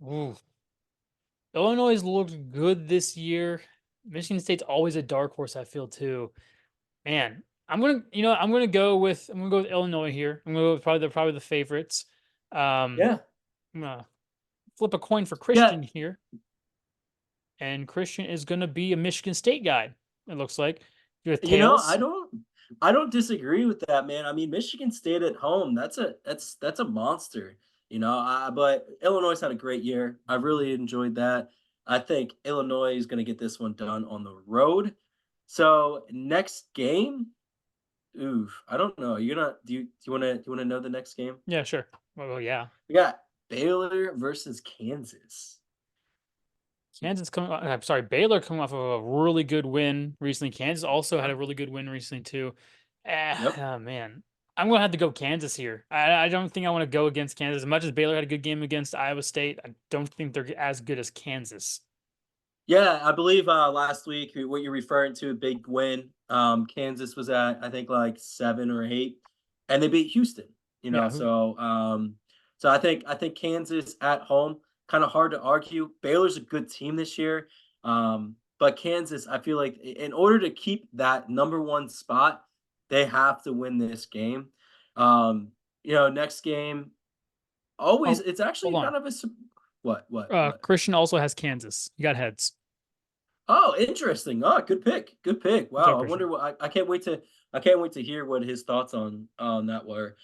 Ooh. Illinois has looked good this year. Michigan State's always a dark horse, I feel too. Man, I'm gonna go with Illinois here. I'm gonna go with probably the favorites. Yeah. I'm gonna flip a coin for Yeah. Christian here. And Christian is gonna be a Michigan State guy, it looks like. With You know, tails. I don't disagree with that, man. I mean, Michigan State at home, that's a monster, you know. But Illinois had a great year. I really enjoyed that. I think Illinois is going to get this one done on the road. So next game, oof, I don't know. You're gonna do you want to know the next game? Yeah, sure. Yeah. We got Baylor versus Kansas. I'm sorry, Baylor coming off of a really good win recently. Kansas also had a really good win recently too. Yep. Oh man. I'm gonna have to go Kansas here. I don't think I want to go against Kansas. As much as Baylor had a good game against Iowa State, I don't think they're as good as Kansas. Yeah, I believe last week what you're referring to, a big win. Kansas was at I think like 7 or 8, and they beat Houston. You know, Yeah, so I think Kansas at home, kind of hard to argue. Baylor's a good team this year, but Kansas, I feel like in order to keep that #1 spot, they have to win this game. You know, next game, always oh, it's actually hold on. kind of a what? Christian also has Kansas. You got heads. Oh, interesting. Oh, good pick. Good pick. Good job, Wow. I Christian. wonder what I can't wait to hear what his thoughts on that were.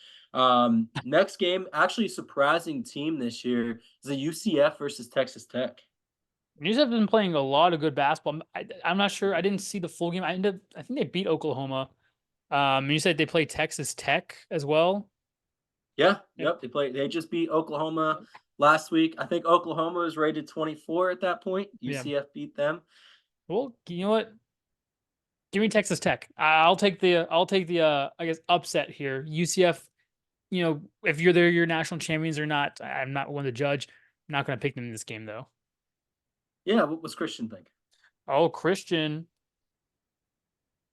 Next game, actually surprising team this year is the UCF versus Texas Tech. News have been playing a lot of good basketball. I'm not sure. I didn't see the full game. I think they beat Oklahoma. You said they play Texas Tech as well. Yeah, Yep. yep. They just beat Oklahoma last week. I think Oklahoma was rated 24 at that point. Yeah. UCF beat them. Well, you know what? Give me Texas Tech. I'll take the I guess upset here. UCF, if they're your national champions or not, I'm not one to judge. I'm not going to pick them in this game though. Yeah, what was Christian think? Oh, Christian.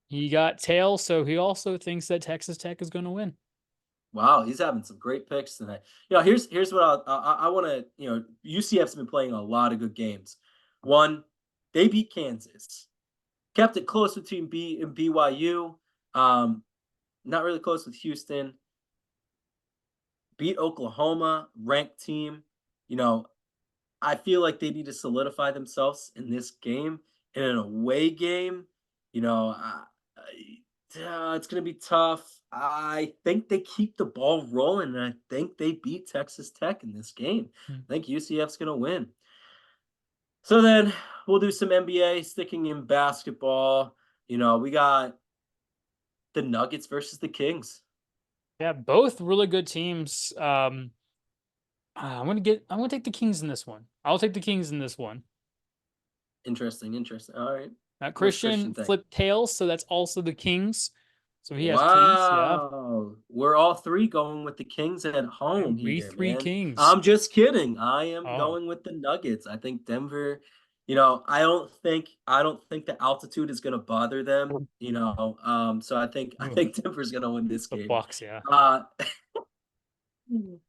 He got tail, so he also thinks that Texas Tech is going to win. Wow, he's having some great picks tonight. You know, here's what I want to. You know, UCF's been playing a lot of good games. One, they beat Kansas, kept it close between B and BYU. Not really close with Houston. Beat Oklahoma, ranked team. You know, I feel like they need to solidify themselves in this game. In an away game, you know, it's going to be tough. I think they keep the ball rolling, and I think they beat Texas Tech in this game. I think UCF's going to win. So then we'll do some NBA, sticking in basketball. You know, we got the Nuggets versus the Kings. Yeah, both really good teams. I'm gonna take the Kings in this one. I'll take the Kings in this one. Interesting. All right. Christian think? flipped tails, so that's also the Kings. So he has Kings. Yeah, Wow. We're all three going with the Kings at home we here, three man. Kings. I'm just kidding. I am Oh. going with the Nuggets. I think Denver, you know, I don't think the altitude is gonna bother them, you know. So I think Denver's gonna win this The game. Bucks, yeah.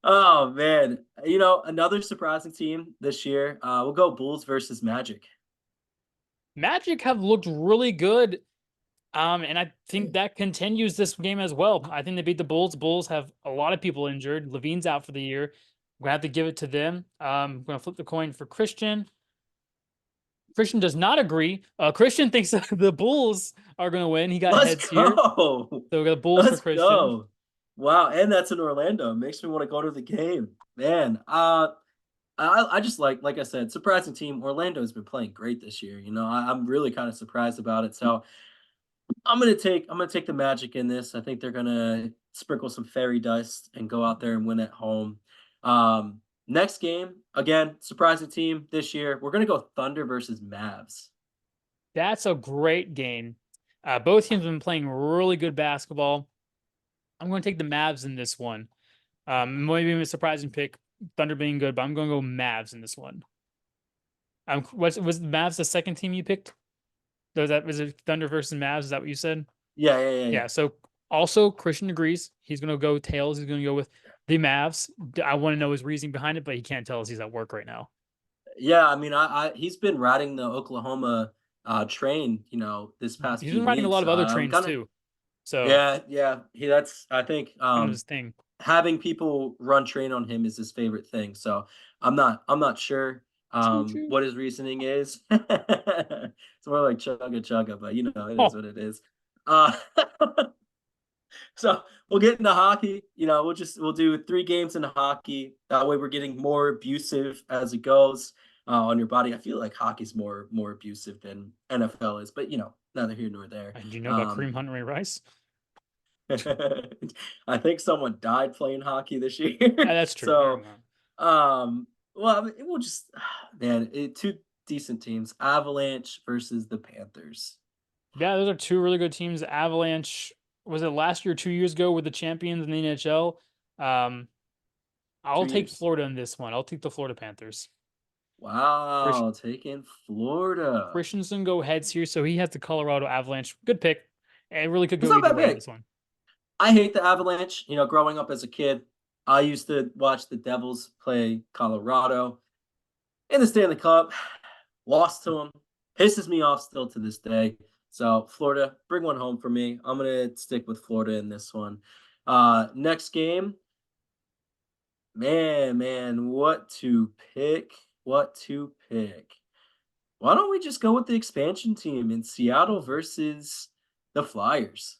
Oh man. You know, another surprising team this year. We'll go Bulls versus Magic. Magic have looked really good. And I think that continues this game as well. I think they beat the Bulls. Bulls have a lot of people injured. Levine's out for the year. We're gonna have to give it to them. I'm gonna flip the coin for Christian. Christian does not agree. Christian thinks the Bulls are gonna win. He got heads here. So we got Bulls for Christian. Go. Wow, and that's in Orlando. Makes me want to go to the game. Man, I just like I said, surprising team. Orlando's been playing great this year. You know, I'm really kind of surprised about it. So I'm gonna take the Magic in this. I think they're gonna sprinkle some fairy dust and go out there and win at home. Next game, again, surprising team this year. We're gonna go Thunder versus Mavs. That's a great game. Both teams have been playing really good basketball. I'm going to take the Mavs in this one. Maybe a surprising pick, Thunder being good, but I'm going to go Mavs in this one. Was Mavs the second team you picked? Was it Thunder versus Mavs? Is that what you said? Yeah. Yeah. So also Christian agrees. He's going to go tails. He's going to go with the Mavs. I want to know his reasoning behind it, but he can't tell us he's at work right now. Yeah, I mean, he's been riding the Oklahoma train, this past He's few been riding a lot weeks. of other I'm trains kind of too. So yeah. That's I think kind of his thing. having people run train on him is his favorite thing. So I'm not sure Choo choo. what his reasoning is. It's more like chugga chugga, but it is Oh, what it is. Uh So we'll get into hockey. We'll do 3 games in hockey. That way we're getting more abusive as it goes on your body. I feel like hockey's more abusive than NFL is, but neither here nor there. and do you know about Kareem Um, Hunt Ray Rice? I think someone died playing hockey this year. That's true. Never So, mind. well, I mean, we'll just man, two decent teams: Avalanche versus the Panthers. Yeah, those are two really good teams. Avalanche, was it last year, 2 years ago, were the champions in the NHL? Um, I'll Two take years. Florida in this one. I'll take the Florida Panthers. Chris, Wow, taking Florida. Christensen go heads here, so he has the Colorado Avalanche. Good pick. It really could It's go not either that way in big. this one. I hate the Avalanche. Growing up as a kid, I used to watch the Devils play Colorado in the Stanley Cup. Lost to them. Pisses me off still to this day. So Florida, bring one home for me. I'm gonna stick with Florida in this one. Next game, man, what to pick? What to pick? Why don't we just go with the expansion team in Seattle versus the Flyers?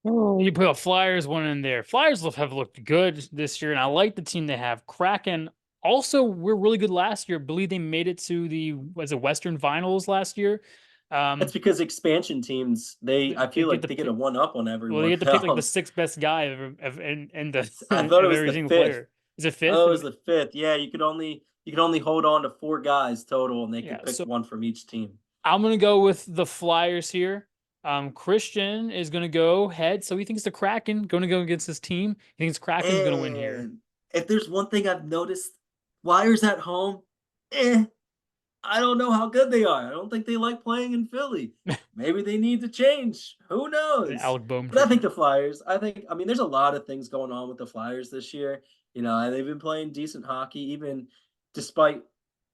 Oh, you put a Flyers one in there. Flyers have looked good this year, and I like the team they have. Kraken also were really good last year. I believe they made it to the was it Western Finals last year. That's Um, because expansion teams, I they feel get like to they get a pick. one up on Well, they everyone get to pick like the else. sixth best guy in the I thought it of was every the single fifth. player. Is it Oh, fifth? it was the fifth. Yeah, you could only hold on to 4 guys total, and they Yeah. could pick So one from each team. I'm gonna go with the Flyers here. Christian is gonna go head, so he thinks the Kraken going to go against his team. He thinks Kraken's gonna win here. And if there's one thing I've noticed, Flyers at home, eh, I don't know how good they are. I don't think they like playing in Philly. Maybe they need to change. Who The knows? Alec Bohm But I think treatment. the Flyers, I mean, there's a lot of things going on with the Flyers this year. And they've been playing decent hockey, even despite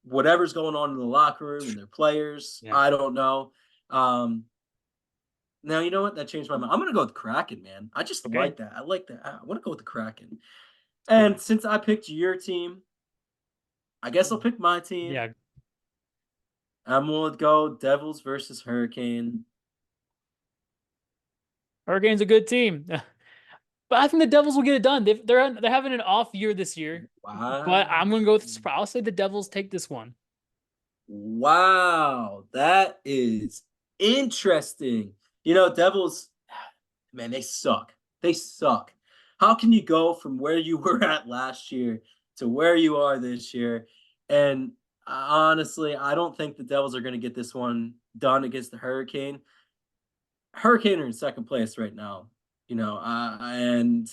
whatever's going on in the locker room and their players. Yeah. I don't know. Um, Now, you know what? That changed my mind. I'm going to go with Kraken, man. I just Okay. like that. I like that. I want to go with the Kraken. Cool. And since I picked your team, I guess I'll pick my team. Yeah. I'm going to go Devils versus Hurricane. Hurricanes a good team. But I think the Devils will get it done. They're having an off year this year. But Wow. I'm gonna go with I'll say the Devils take this one. Wow. That is interesting. Devils, man, they suck. They suck. How can you go from where you were at last year to where you are this year? And honestly, I don't think the Devils are going to get this one done against the Hurricane. Hurricane are in second place right now, and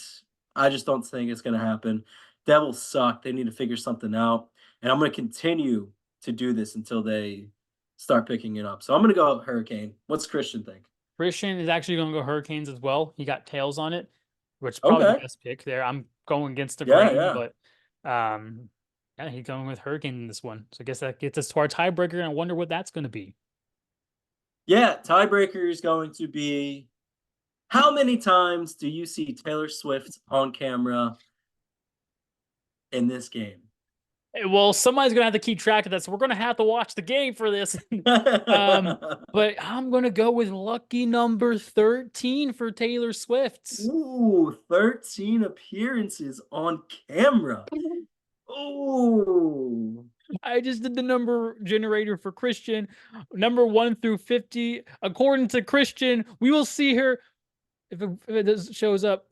I just don't think it's going to happen. Devils suck. They need to figure something out. And I'm going to continue to do this until they start picking it up. So I'm going to go Hurricane. What's Christian think? Christian is actually gonna go Hurricanes as well. He got tails on it, which is probably the Okay. best pick there. I'm going against the Yeah, grain, yeah. but yeah, he's going with Hurricane in this one. So I guess that gets us to our tiebreaker, and I wonder what that's gonna be. Yeah, tiebreaker is going to be how many times do you see Taylor Swift on camera in this game? Well, somebody's gonna have to keep track of that, so we're gonna have to watch the game for this. But I'm gonna go with lucky number 13 for Taylor Swift. Ooh, 13 appearances on camera. Ooh. I just did the number generator for Christian, number 1 through 50. According to Christian, we will see her if it shows up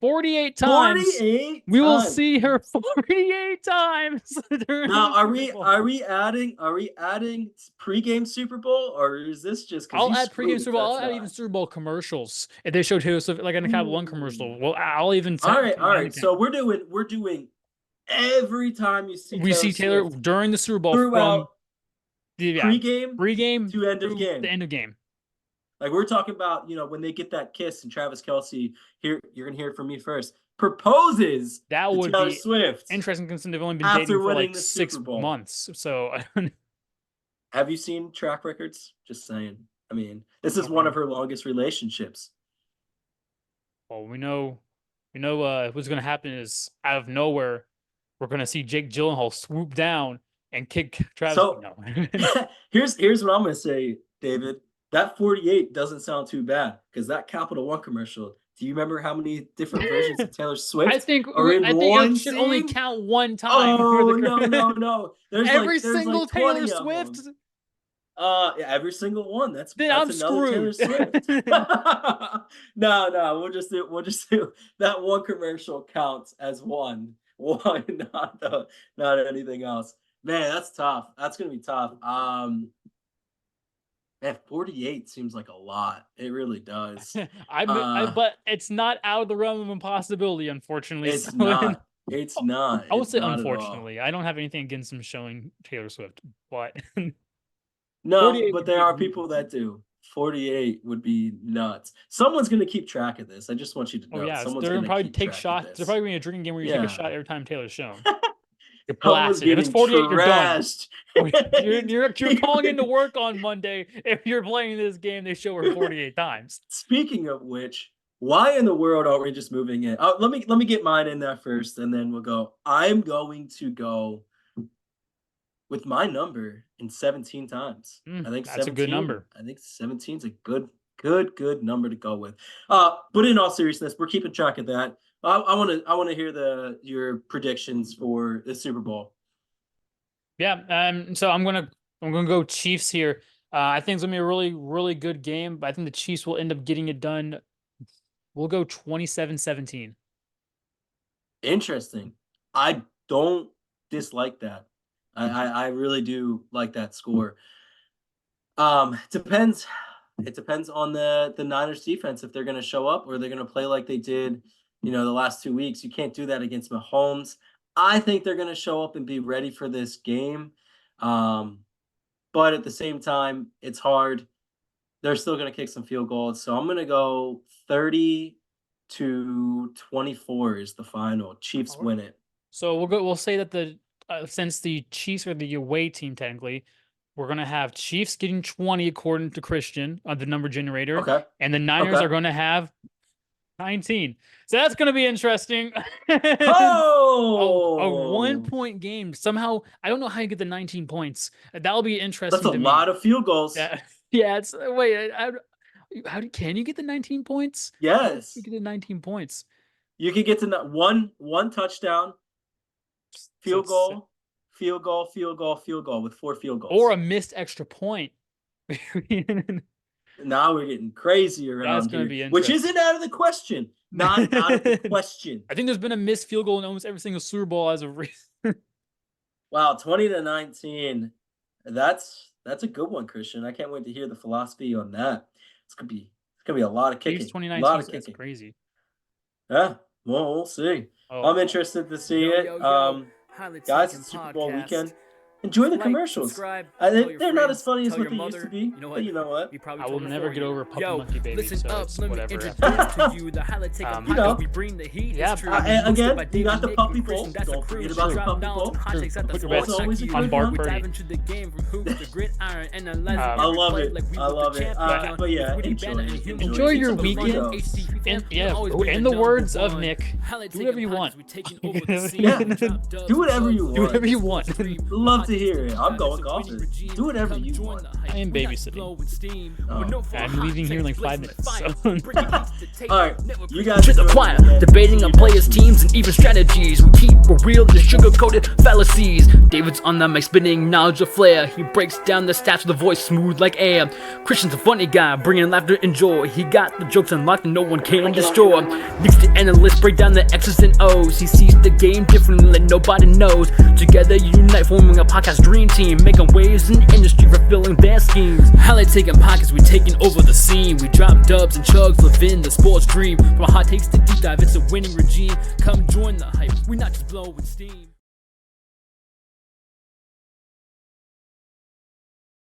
48 times. 48 We will times. see her 48 times during Now, the are Super we Bowl. are we adding pregame Super Bowl, or is this just because I'll you add pregame screwed Super if Bowl. that's I'll add even not? Super Bowl commercials. If they showed Taylor Swift like in a Capital One Ooh. commercial, well, I'll even All right, all combine the right. So we're doing every time you see we Taylor see Taylor Swift during the Super Bowl throughout from the pregame pregame to end of through the game. end of game. Like we're talking about, when they get that kiss and Travis Kelce, here you're gonna hear it from me first, proposes That to would Taylor be Swift interesting considering they've only been after dating for winning like the 6 Super Bowl. months. So Have you seen track records? Just saying. I mean, this is one of her longest relationships. well, we know what's gonna happen is out of nowhere, we're gonna see Jake Gyllenhaal swoop down and kick Travis. So No. here's what I'm gonna say, David. That 48 doesn't sound too bad because that Capital One commercial. Do you remember how many different versions of Taylor Swift I think one it should only scene? count one time. Oh no! Every single like Taylor 20 of Swift. them. Yeah, every single one. That's I'm another screwed. Taylor Swift. No, we'll just do that one commercial counts as one, not anything else. Man, that's tough. That's gonna be tough. Man, 48 seems like a lot. It really does. But it's not out of the realm of impossibility, unfortunately. It's So not. It's not. I would It's say not at all. unfortunately. I don't have anything against them showing Taylor Swift, but No, 48 but would there be are people that do. 48 would be nuts. Someone's gonna keep track of this. I just want you to know. Oh yeah, Someone's they're gonna gonna probably keep take track of shots. this. There's probably gonna be a drinking game where you take Yeah. a shot every time Taylor's shown. You're Someone's blasted. If it's getting 48, you're done. trashed. You're calling into work on Monday if you're playing this game. They show her 48 times. Speaking of which, why in the world aren't we just moving in? Let me get mine in there first, and then we'll go. I'm going to go with my number in 17 times. I think that's a good number. I think 17 is a good number to go with. But in all seriousness, we're keeping track of that. I want to hear your predictions for the Super Bowl. Yeah. So I'm gonna go Chiefs here. I think it's gonna be a really, really good game, but I think the Chiefs will end up getting it done. We'll go 27-17. Interesting. I don't dislike that. I really do like that score. It depends on the Niners defense if they're going to show up or they're going to play like they did, the last 2 weeks. You can't do that against Mahomes. I think they're going to show up and be ready for this game. But at the same time, it's hard. They're still going to kick some field goals. So I'm going to go 30-24 is the final. Chiefs win it. So we'll say that since the Chiefs are the away team, technically, we're going to have Chiefs getting 20 according to Christian on the number generator. Okay. And the Niners are going to have 19. So that's going to be interesting. Oh! A 1-point game. Somehow, I don't know how you get the 19 points. That'll be interesting. That's a lot of field goals. Yeah. Can you get the 19 points? Yes. You get the 19 points. You could get to one touchdown, field goal with 4 field goals. Or a missed extra point. Now we're getting crazy around That's going to be here, interesting. which isn't out of the question. Not out of the question. I think there's been a missed field goal in almost every single Super Bowl as of recent. Wow, 20-19. That's a good one, Christian. I can't wait to hear the philosophy on that. It's gonna be a lot of kicking. 2019, a lot of that's kicking. crazy. Yeah, well, we'll see. I'm interested to see it. Guys, it's Super Bowl weekend. Enjoy the commercials. They're not as funny as what they used to be, but you know what? I will never get over Puppy Monkey Baby, listen so up, it's let me whatever. introduce to you the highlight take You know. we bring the heat. Yeah, It's true. And again, Hosted by you got the David, Puppy Nick, Bowl. Christian, that's Don't the crew. forget about the Drop Puppy down Bowl. hot takes at the Put your sports bets always a IQ. good on Bart one. We Purdy. dive into the game from hoops to gridiron and analyze I every love play it. like we I was love the it. champion. But yeah, Woody Banner and enjoy Human Enjoy your Some weekend. burritos. And do whatever you want. Yeah, do whatever you want. Do whatever you want. Love to hear it. I'm going golfing. Do whatever you want. I am babysitting. I'm leaving here in like 5 minutes. So. Alright, you guys To the enjoy choir, weekend. debating on players, teams, and even strategies. We keep it real, the sugar-coated fallacies. David's on the mic, spinning knowledge of flair. He breaks down the stats with a voice smooth like air. Christian's a funny guy, bringing laughter and joy. He got the jokes unlocked and no one can destroy. Nick's the analyst, break down the X's and O's. He sees the game differently, like nobody knows. Together unite, forming a podcast dream team, making waves in the industry, fulfilling their schemes. Highlight taking pockets, we taking over the scene. We drop dubs and chugs, living the sports dream. From hot takes to deep dive, it's a winning regime. Come join the hype, we not just blowing steam.